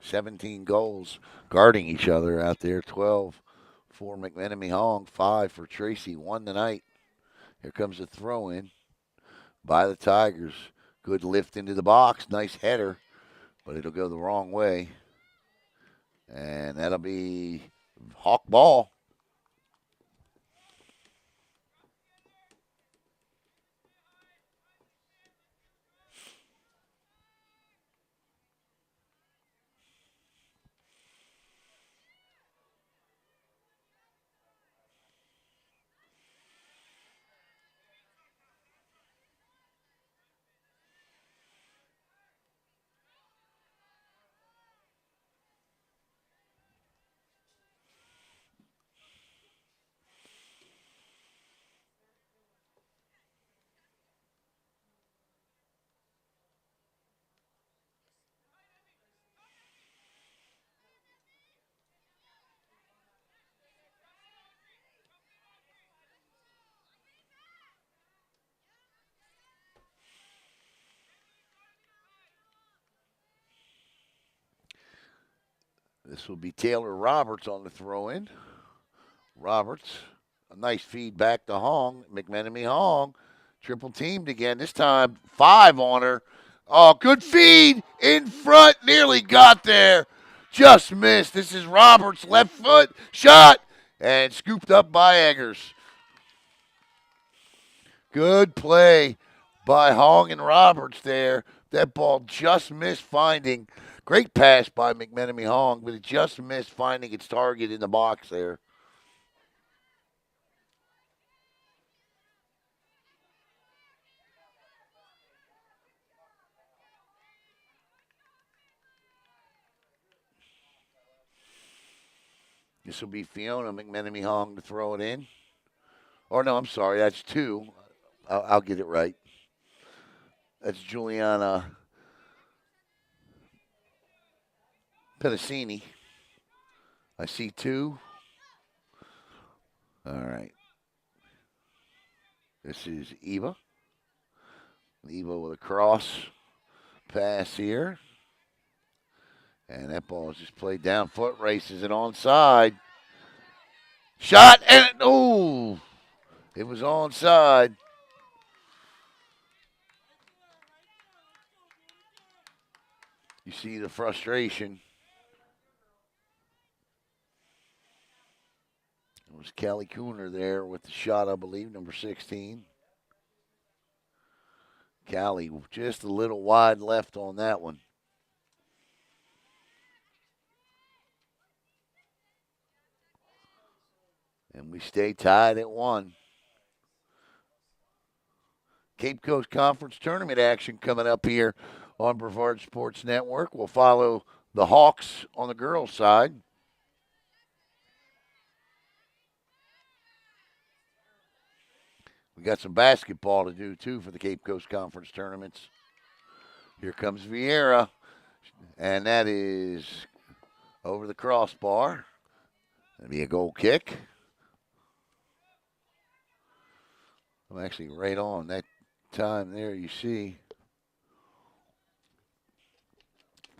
17 goals guarding each other out there. 12 for McMenemy Hong, 5 for Tracy. Won tonight. Here comes a throw in by the Tigers. Good lift into the box. Nice header, but it'll go the wrong way. And that'll be Hawk ball. This will be Taylor Roberts on the throw in. Roberts, a nice feed back to Hong. McMenemy Hong, triple teamed again. This time, 5 on her. Oh, good feed in front. Nearly got there. Just missed. This is Roberts' left foot. Shot. And scooped up by Eggers. Good play by Hong and Roberts there. That ball just missed finding. Great pass by McMenemy Hong, but it just missed finding its target in the box there. This will be Fiona McMenemy Hong to throw it in. Or no, I'm sorry, that's 2. I'll get it right. That's Juliana Pedicini. I see 2. All right. This is Eva. Eva with a cross pass here. And that ball is just played down. Foot races it onside. Shot and oh, it was onside. You see the frustration. It was Callie Cooner there with the shot, I believe, number 16. Callie just a little wide left on that one. And we stay tied at 1. Cape Coast Conference Tournament action coming up here on Brevard Sports Network. We'll follow the Hawks on the girls' side. We got some basketball to do, too, for the Cape Coast Conference tournaments. Here comes Viera, and that is over the crossbar. That'll be a goal kick. I'm actually right on that time there, you see.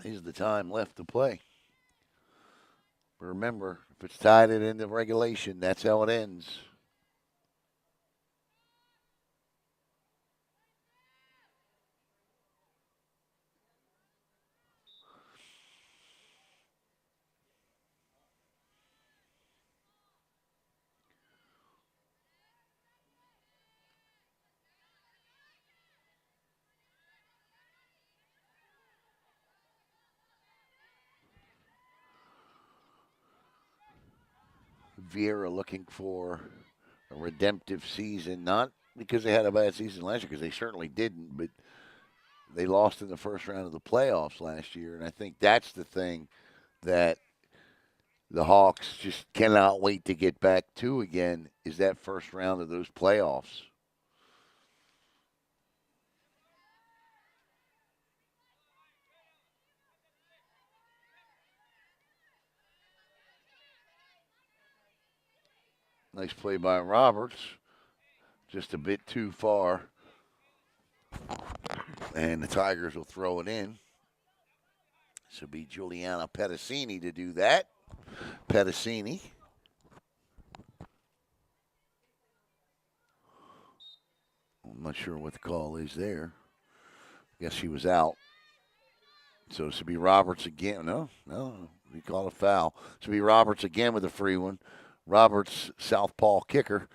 This is the time left to play. But remember, if it's tied at end of regulation, that's how it ends. Viera looking for a redemptive season, not because they had a bad season last year, because they certainly didn't, but they lost in the first round of the playoffs last year, and I think that's the thing that the Hawks just cannot wait to get back to again, is that first round of those playoffs. Nice play by Roberts. Just a bit too far. And the Tigers will throw it in. This will be Juliana Pedicini to do that. Pedicini. I'm not sure what the call is there. Guess she was out. So it should be Roberts again. No, we call a foul. It should be Roberts again with a free one. Roberts, southpaw kicker.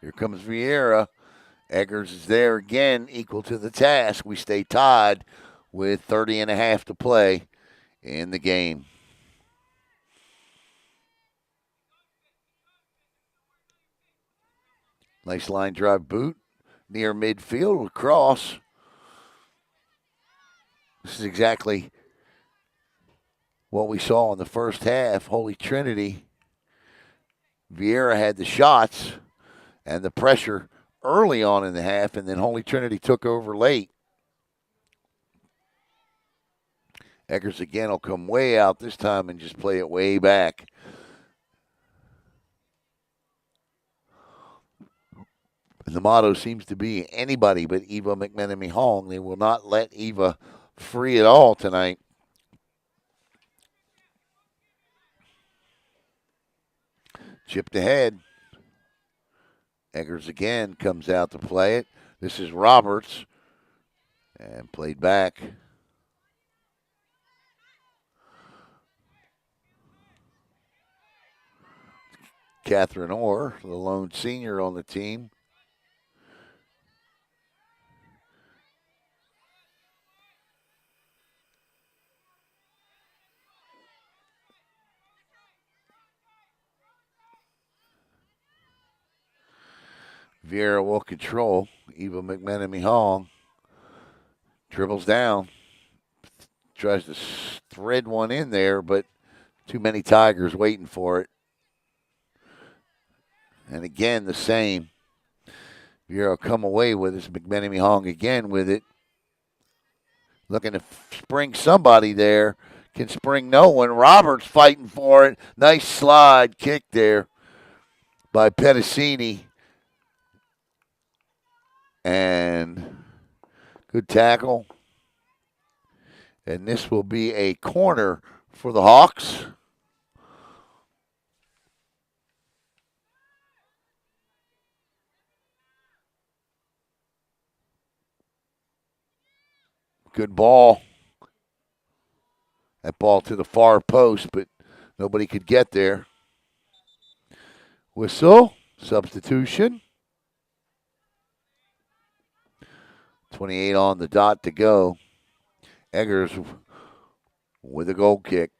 Here comes Viera. Eggers is there again, equal to the task. We stay tied with 30 and a half to play in the game. Nice line drive boot near midfield, across. This is exactly what we saw in the first half. Holy Trinity. Viera had the shots and the pressure early on in the half, and then Holy Trinity took over late. Eggers again will come way out this time and just play it way back. And the motto seems to be anybody but Eva McMenemy Hong. They will not let Eva free at all tonight. Chipped ahead. Eggers again comes out to play it. This is Roberts. And played back. Catherine Orr, the lone senior on the team. Viera will control. Eva McMenemy Hong dribbles down. Tries to thread one in there, but too many Tigers waiting for it. And again, the same. Viera will come away with it. McMenemy Hong again with it. Looking to spring somebody there. Can spring no one. Roberts fighting for it. Nice slide kick there by Pedicini. And good tackle. And this will be a corner for the Hawks. Good ball. That ball to the far post, but nobody could get there. Whistle. Substitution. 28 on the dot to go. Eggers with a goal kick.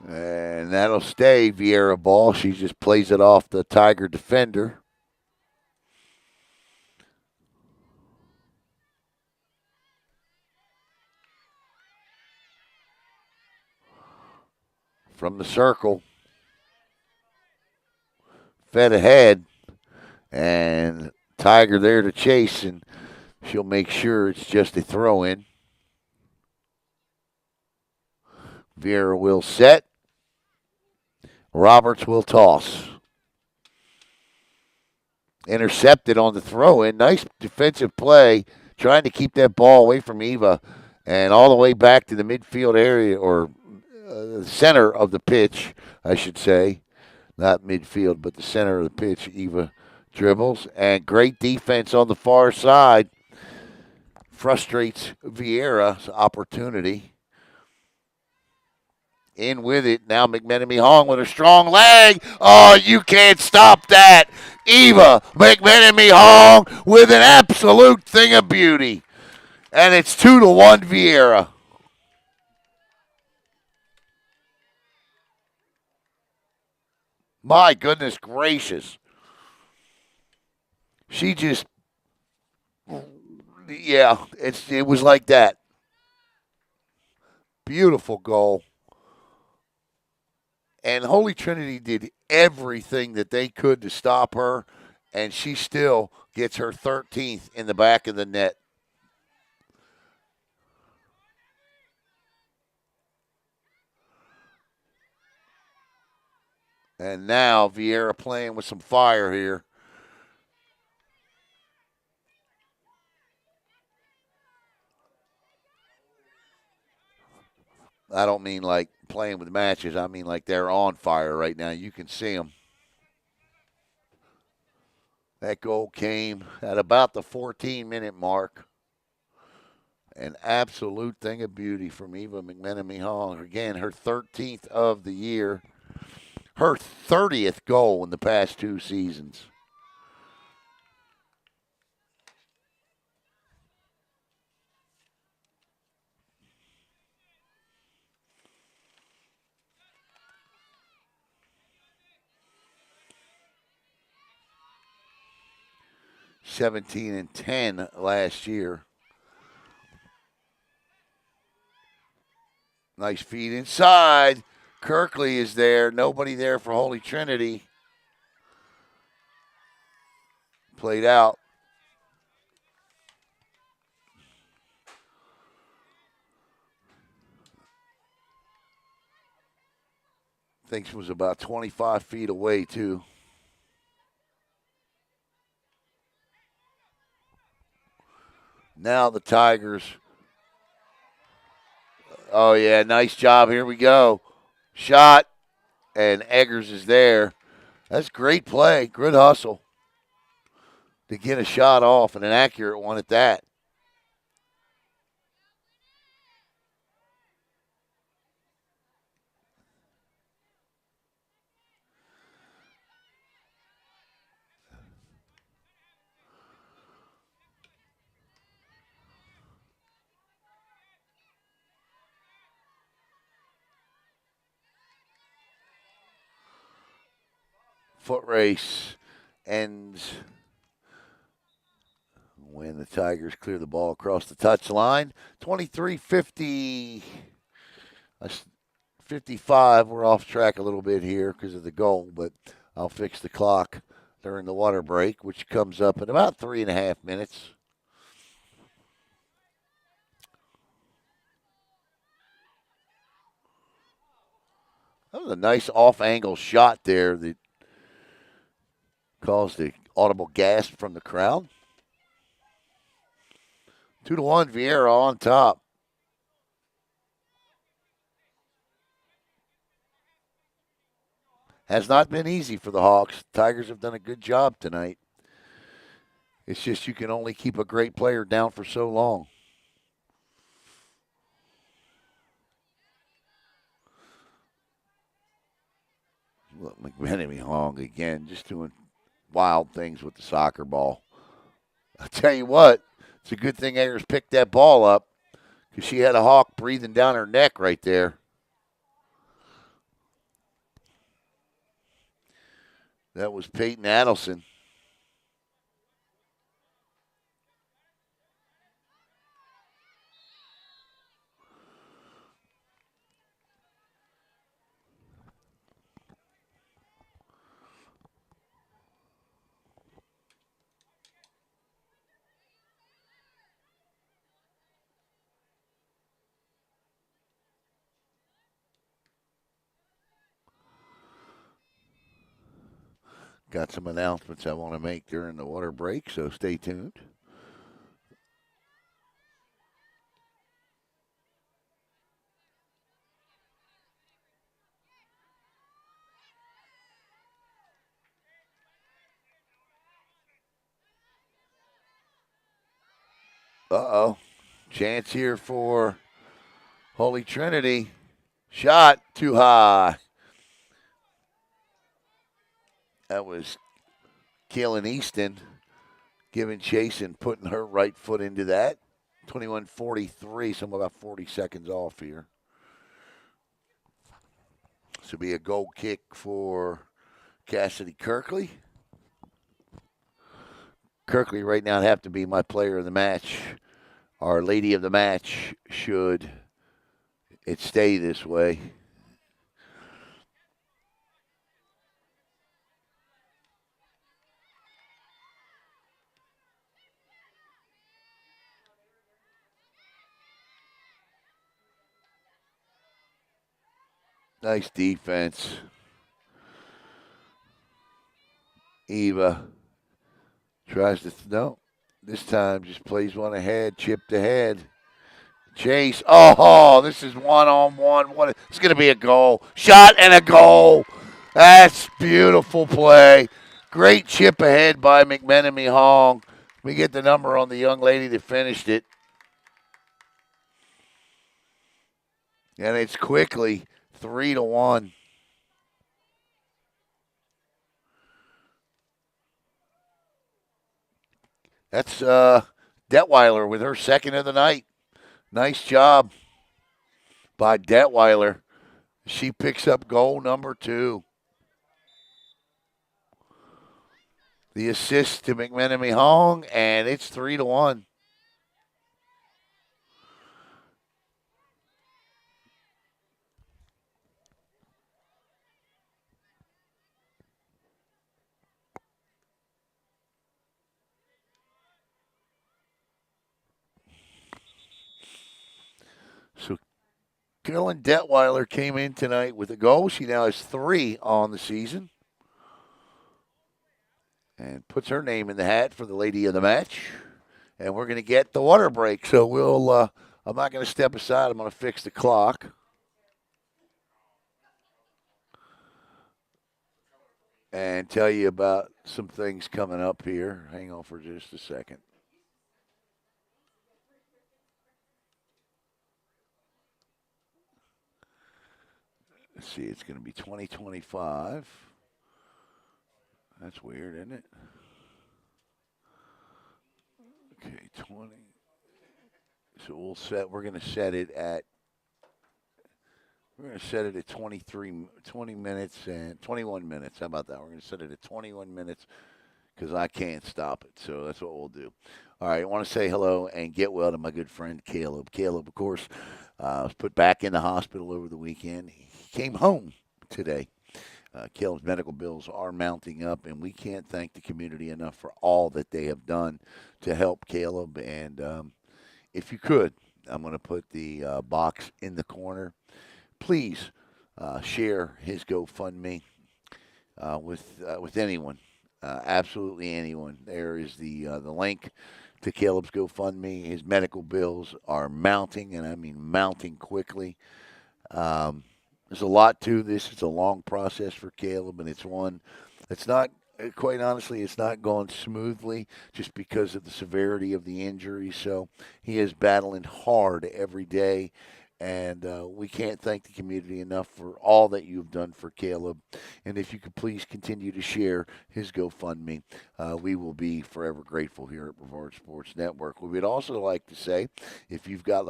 And that'll stay Viera ball. She just plays it off the Tiger defender. From the circle. Fed ahead. And Tiger there to chase, and she'll make sure it's just a throw in. Viera will set. Roberts will toss. Intercepted on the throw in. Nice defensive play, trying to keep that ball away from Eva and all the way back to the midfield area, or center of the pitch, I should say. Not midfield, but the center of the pitch. Eva dribbles, and great defense on the far side. Frustrates Viera's opportunity. In with it. Now McMenemy Hong with a strong leg. Oh, you can't stop that. Eva McMenemy Hong with an absolute thing of beauty. And it's 2-1 Viera. My goodness gracious. She just, yeah, it was like that. Beautiful goal. And Holy Trinity did everything that they could to stop her, and she still gets her 13th in the back of the net. And now Viera playing with some fire here. I don't mean like playing with matches. I mean like they're on fire right now. You can see them. That goal came at about the 14-minute mark. An absolute thing of beauty from Eva McMenemy Hong. Again, her 13th of the year. Her 30th goal in the past 2 seasons. (17-10) last year. Nice feed inside. Kirkley is there. Nobody there for Holy Trinity. Played out. Thinks was about 25 feet away, too. Now the Tigers. Oh, yeah, nice job. Here we go. Shot, and Eggers is there. That's great play. Good hustle to get a shot off, and an accurate one at that. Foot race ends when the Tigers clear the ball across the touch line. 23-50. 55. We're off track a little bit here because of the goal, but I'll fix the clock during the water break, which comes up in about 3.5 minutes. That was a nice off-angle shot there that caused the audible gasp from the crowd. 2-1, Viera on top. Has not been easy for the Hawks. Tigers have done a good job tonight. It's just you can only keep a great player down for so long. Look, McMenemy Hong again, just doing wild things with the soccer ball. I'll tell you what, it's a good thing Ayers picked that ball up because she had a Hawk breathing down her neck right there. That was Peyton Adelson. Got some announcements I want to make during the water break, so stay tuned. Uh-oh. Chance here for Holy Trinity. Shot too high. That was Kaylin Easton giving chase and putting her right foot into that. 21:43, so I'm about 40 seconds off here. This will be a goal kick for Cassidy Kirkley. Kirkley right now would have to be my player of the match. Our lady of the match, should it stay this way. Nice defense. Eva tries to, no, this time just plays one ahead, chipped ahead. Chase, oh, this is one-on-one. It's going to be a goal. Shot and a goal. That's beautiful play. Great chip ahead by McMenemy Hong. We get the number on the young lady that finished it. And it's quickly 3-1. That's Detweiler with her second of the night. Nice job by Detweiler. She picks up goal number 2. The assist to McMenemy Hong, and it's 3-1. So Carolyn Detweiler came in tonight with a goal. She now has 3 on the season. And puts her name in the hat for the lady of the match. And we're going to get the water break. So I'm not going to step aside. I'm going to fix the clock. And tell you about some things coming up here. Hang on for just a second. Let's see, it's going to be 2025. That's weird, isn't it? Okay, 20. So we're going to set it at 20 minutes and 21 minutes. How about that? We're going to set it at 21 minutes because I can't stop it. So that's what we'll do. All right, I want to say hello and get well to my good friend Caleb. Caleb, of course, was put back in the hospital over the weekend. He came home today. Caleb's medical bills are mounting up, and we can't thank the community enough for all that they have done to help Caleb. And if you could, I'm going to put the box in the corner. Please share his GoFundMe with anyone, absolutely anyone. There is the link to Caleb's GoFundMe. His medical bills are mounting, and I mean mounting quickly. There's a lot to this. It's a long process for Caleb, and it's one that's not, quite honestly, it's not going smoothly just because of the severity of the injury. So he is battling hard every day, and we can't thank the community enough for all that you've done for Caleb. And if you could please continue to share his GoFundMe, we will be forever grateful here at Brevard Sports Network. We would also like to say, if you've got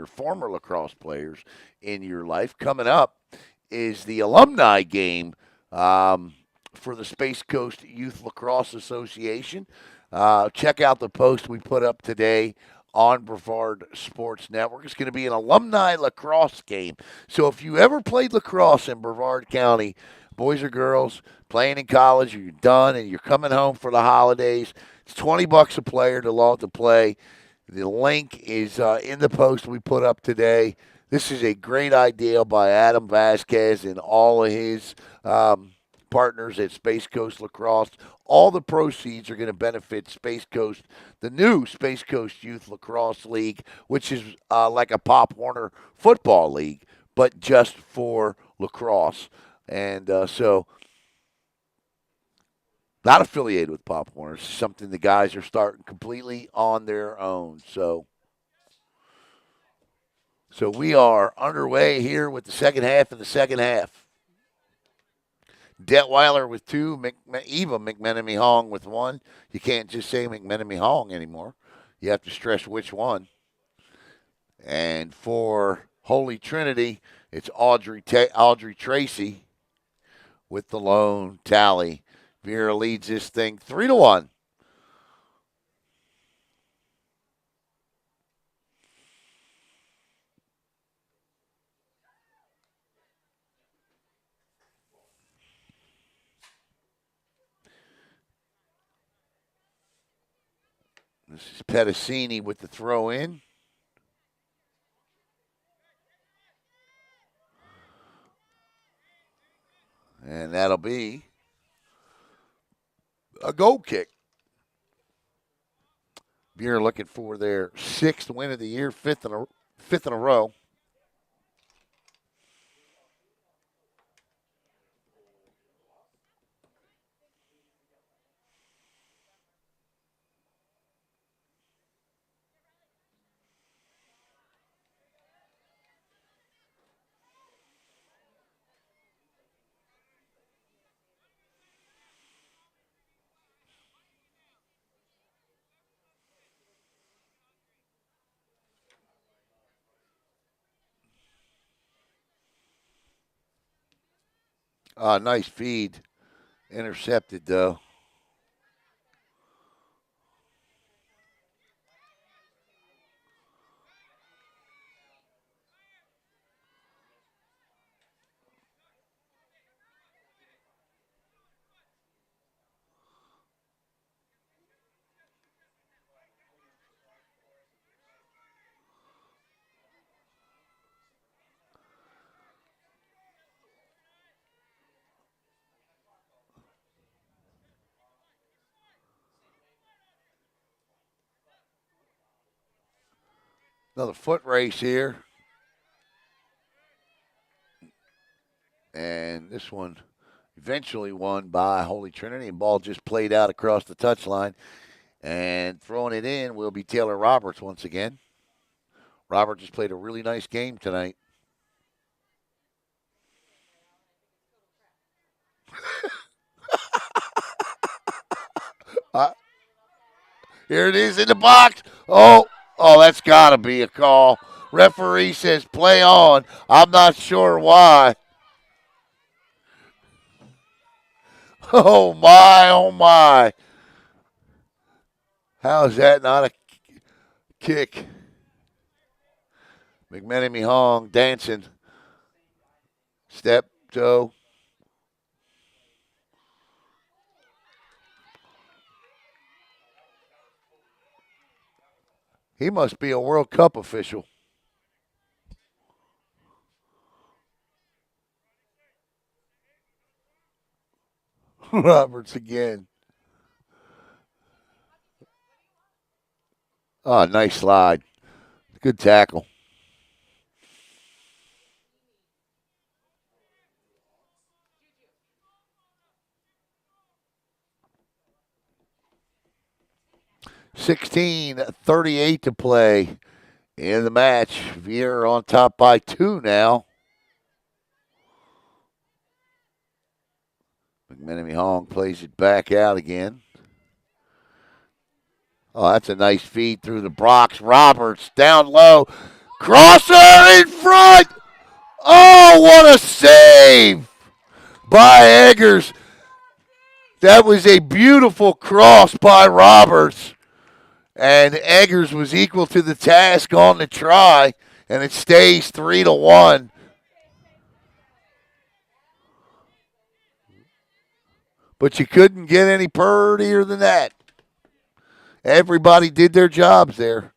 former lacrosse players in your life, coming up is the alumni game for the Space Coast Youth Lacrosse Association. Check out the post we put up today on Brevard Sports Network. It's going to be an alumni lacrosse game. So if you ever played lacrosse in Brevard County, boys or girls, playing in college, or you're done and you're coming home for the holidays, it's $20 a player to play. The link is in the post we put up today. This is a great idea by Adam Vasquez and all of his partners at Space Coast Lacrosse. All the proceeds are going to benefit Space Coast, the new Space Coast Youth Lacrosse League, which is like a Pop Warner football league, but just for lacrosse. And so not affiliated with Pop Warner. It's something the guys are starting completely on their own. So we are underway here with the second half of the second half. Detweiler with 2, Eva McMenemy Hong with 1. You can't just say McMenemy Hong anymore. You have to stress which one. And for Holy Trinity, it's Audrey Tracy with the lone tally. Viera leads this thing 3-1. This is Pedicini with the throw in. And that'll be a goal kick. Viera looking for their 6th win of the year, fifth in a row. Nice feed. Intercepted, though. Another foot race here. And this one eventually won by Holy Trinity. And ball just played out across the touchline. And throwing it in will be Taylor Roberts once again. Roberts just played a really nice game tonight. Uh, Here it is in the box. That's got to be a call. Referee says play on. I'm not sure why. Oh, my, oh, my. How is that not a kick? McMenemy Hong dancing. Step, toe. He must be a World Cup official. Roberts again. Oh, nice slide. Good tackle. $16:38 to play in the match. Viera on top by 2 now. McMenemy Hong plays it back out again. Oh, that's a nice feed through the box. Roberts down low. Crosser in front. Oh, what a save by Eggers. That was a beautiful cross by Roberts. And Eggers was equal to the task on the try, and it stays 3-1. But you couldn't get any purtier than that. Everybody did their jobs there.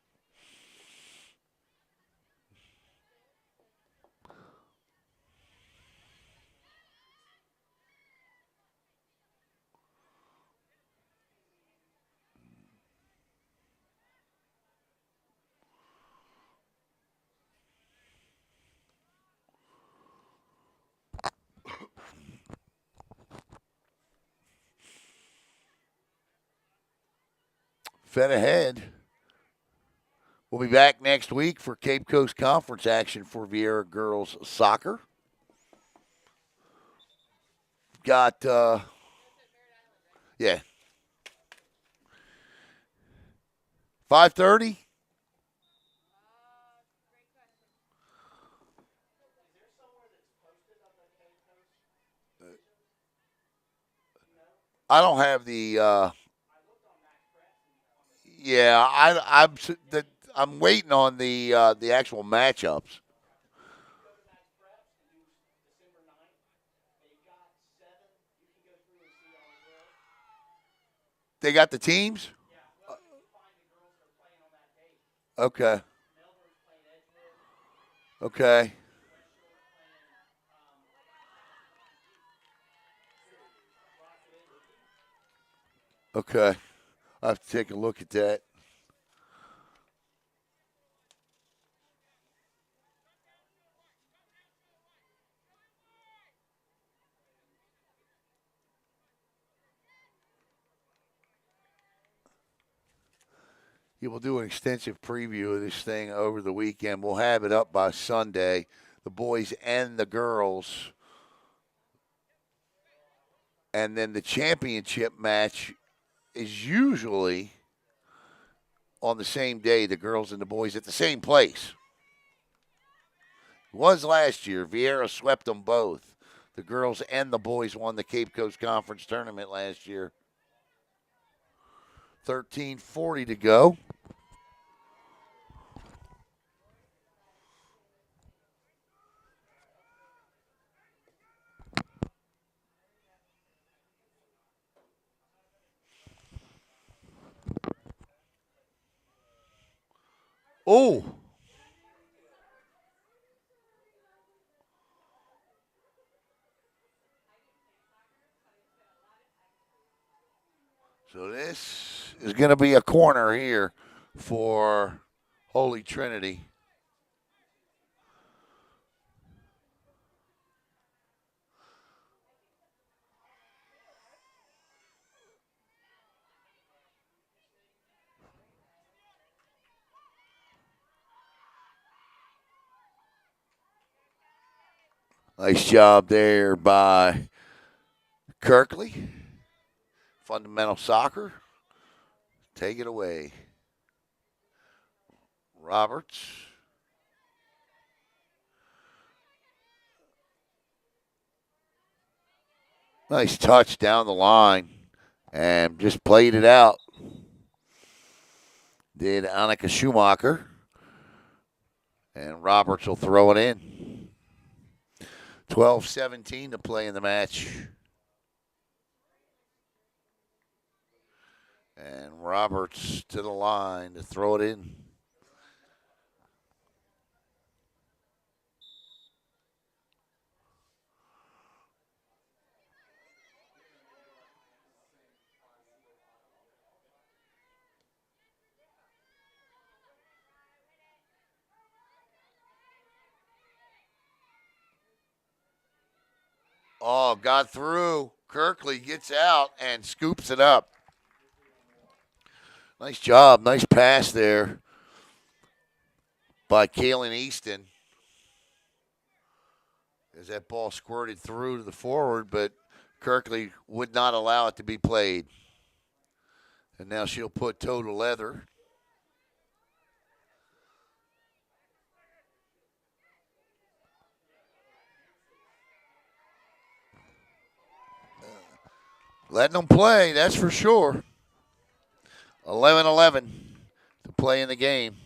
Fed ahead. We'll be back next week for Cape Coast Conference action for Viera girls soccer. Got, yeah, 5:30. I don't have the. Yeah, I'm waiting on the actual matchups. They got the teams. Okay. Okay. Okay. I have to take a look at that. Yeah, we'll do an extensive preview of this thing over the weekend. We'll have it up by Sunday, the boys and the girls. And then the championship match is usually on the same day, the girls and the boys at the same place. It was last year. Viera swept them both. The girls and the boys won the Cape Coast Conference tournament last year. 13:40 to go. Oh, so this is going to be a corner here for Holy Trinity. Nice job there by Kirkley. Fundamental soccer. Take it away. Roberts. Nice touch down the line and just played it out. Did Annika Schumacher. And Roberts will throw it in. 12-17 to play in the match. And Roberts to the line to throw it in. Oh, got through. Kirkley gets out and scoops it up. Nice job. Nice pass there by Kaylin Easton. As that ball squirted through to the forward, but Kirkley would not allow it to be played. And now she'll put toe to leather. Letting them play, that's for sure. 11-11 to play in the game.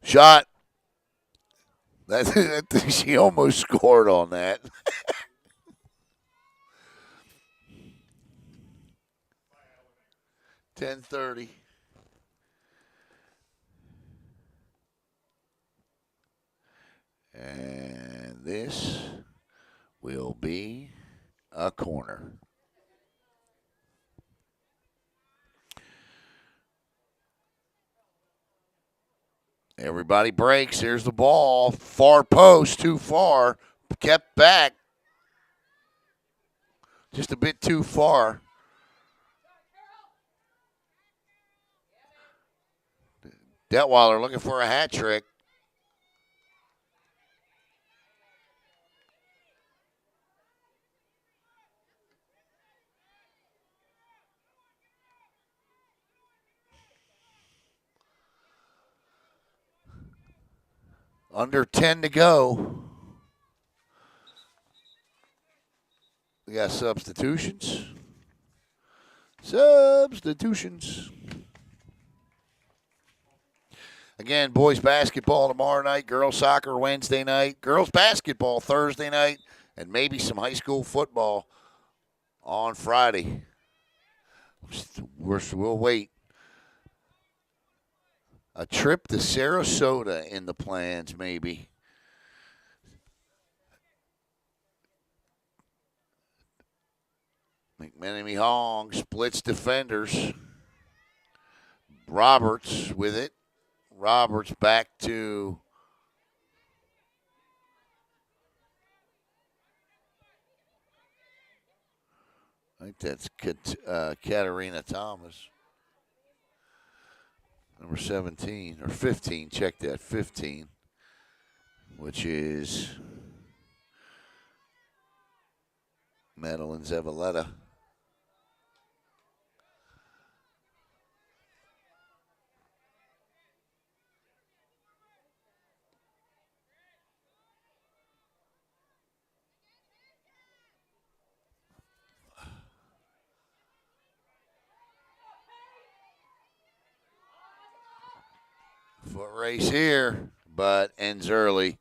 Shot. She almost scored on that. 10:30. And this will be a corner. Everybody breaks. Here's the ball. Far post, too far. Kept back. Just a bit too far. Detweiler looking for a hat trick. Under 10 to go. We got substitutions. Substitutions. Again, boys basketball tomorrow night, girls soccer Wednesday night, girls basketball Thursday night, and maybe some high school football on Friday. We'll wait. A trip to Sarasota in the plans, maybe. McMenemy Hong splits defenders. Roberts with it. Roberts back to I think that's Katarina Thomas. Number 17 or 15. Check that. 15, which is Madeline Zavaleta. Foot race here, but ends early.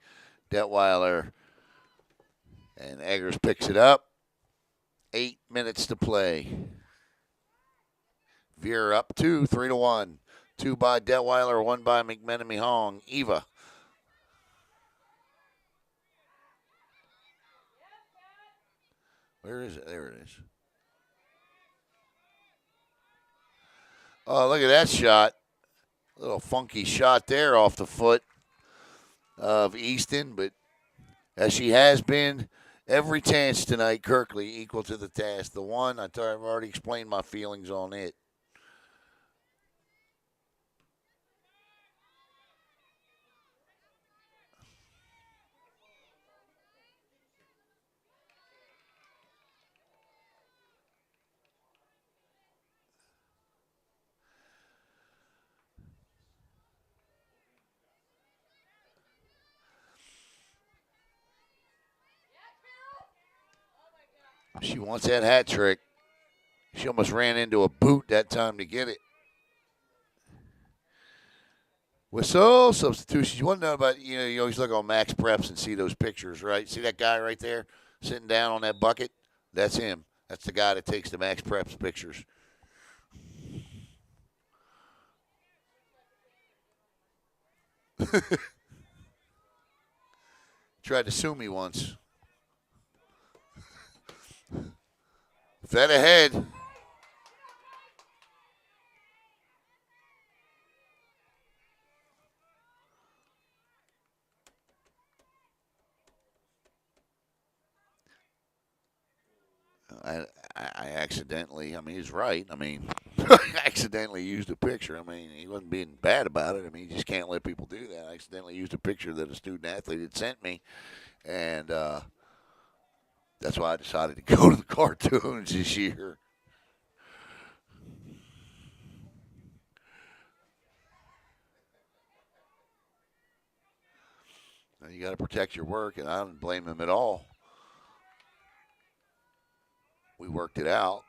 Detweiler and Eggers picks it up. 8 minutes to play. Viera up 2, 3-1. 2 by Detweiler, 1 by McMenemy Hong. Eva. Where is it? There it is. Oh, look at that shot. A little funky shot there off the foot of Easton, but as she has been every chance tonight, Kirkley equal to the task. The one, I've already explained my feelings on it. She wants that hat trick. She almost ran into a boot that time to get it. Whistle, substitutions. You want to know about, you always look on Max Preps and see those pictures, right? See that guy right there sitting down on that bucket? That's him. That's the guy that takes the Max Preps pictures. Tried to sue me once. Fed ahead. I accidentally, he's right. I accidentally used a picture. He wasn't being bad about it. You just can't let people do that. I accidentally used a picture that a student athlete had sent me, and that's why I decided to go to the cartoons this year. You got to protect your work, and I don't blame him at all. We worked it out.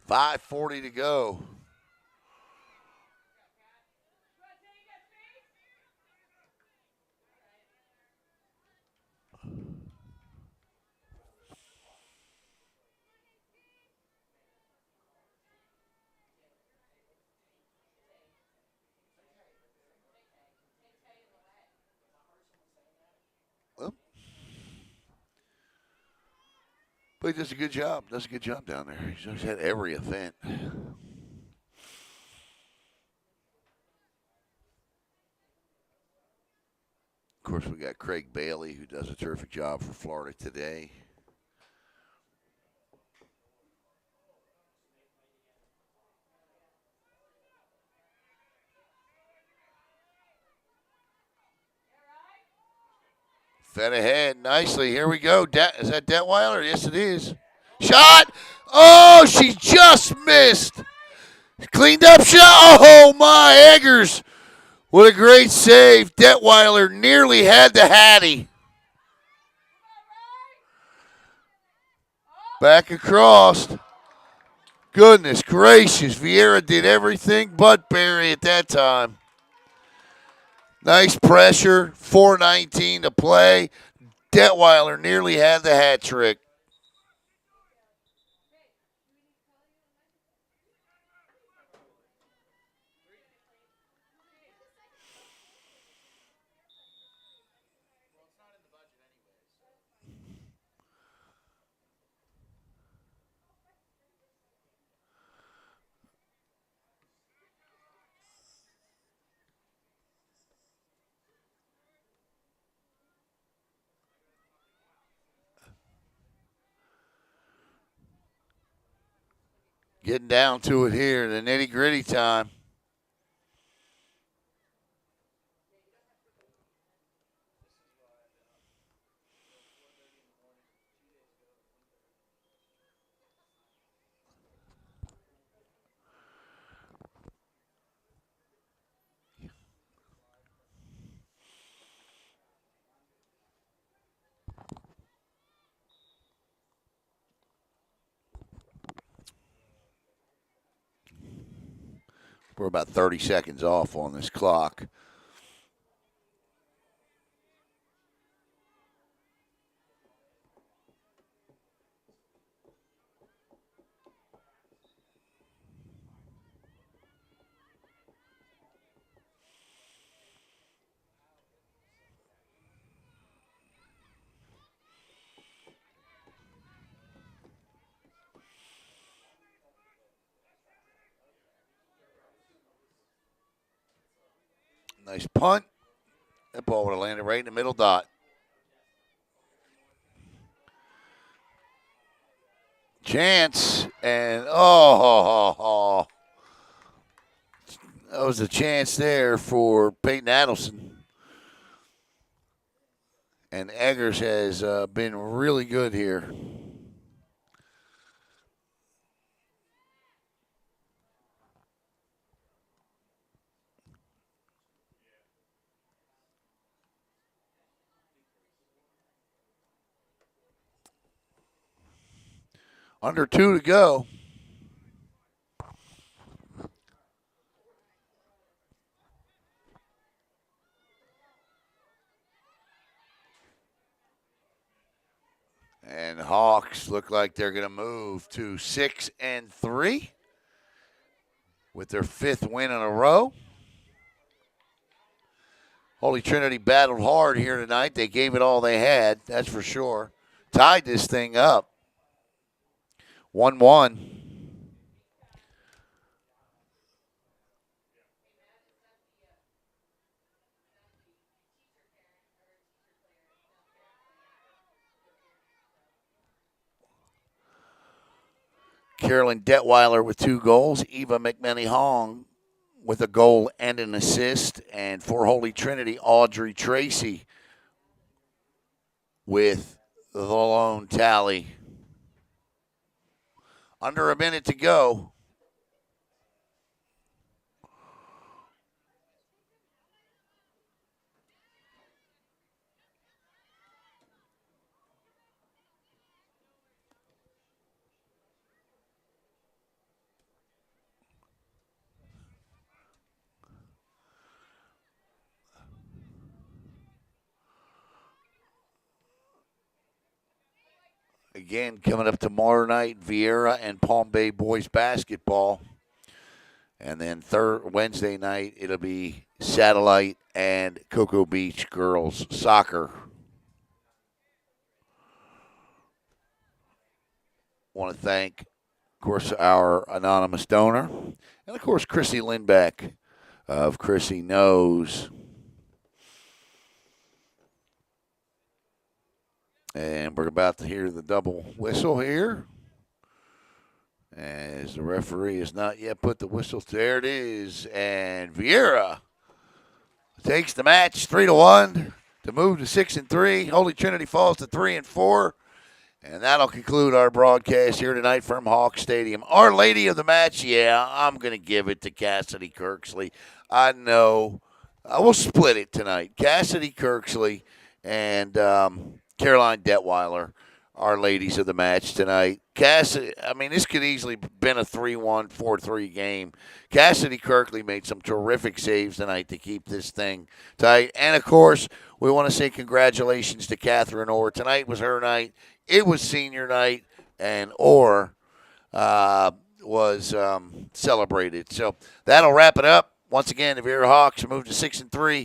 $5:40 to go. But he does a good job. Does a good job down there. He's had every event. Of course, we got Craig Bailey, who does a terrific job for Florida Today. Fed ahead nicely. Here we go. Is that Detweiler? Yes, it is. Shot. Oh, she just missed. Cleaned up shot. Oh, my. Eggers What a great save. Detweiler nearly had the Hattie. Back across. Goodness gracious. Viera did everything but bury at that time. Nice pressure. 4:19 to play. Detweiler nearly had the hat trick. Getting down to it here, the nitty-gritty time. We're about 30 seconds off on this clock. Nice punt. That ball would have landed right in the middle dot. Chance, and that was a chance there for Peyton Adelson. And Eggers has been really good here. Under 2 to go. And Hawks look like they're going to move to 6-3 with their 5th win in a row. Holy Trinity battled hard here tonight. They gave it all they had, that's for sure. Tied this thing up. 1-1. Carolyn Detweiler with 2 goals. Eva McManey-Hong with a goal and an assist. And for Holy Trinity, Audrey Tracy with the lone tally. Under a minute to go. Again, coming up tomorrow night, Viera and Palm Bay boys basketball. And then Wednesday night, it'll be Satellite and Cocoa Beach girls soccer. Want to thank, of course, our anonymous donor. And, of course, Chrissy Lindbeck of Chrissy Knows. And we're about to hear the double whistle here. As the referee has not yet put the whistle. There it is. And Viera takes the match 3-1 to move to 6-3. Holy Trinity falls to 3-4. And that'll conclude our broadcast here tonight from Hawk Stadium. Our lady of the match, yeah, I'm going to give it to Cassidy Kirksley. I know We'll split it tonight. Cassidy Kirksley and Caroline Detweiler are ladies of the match tonight. Cassidy, I mean, this could easily been a 3-1, 4-3 game. Cassidy Kirkley made some terrific saves tonight to keep this thing tight. And, of course, we want to say congratulations to Catherine Orr. Tonight was her night. It was senior night, and Orr was celebrated. So that'll wrap it up. Once again, the Viera Hawks moved to 6-3.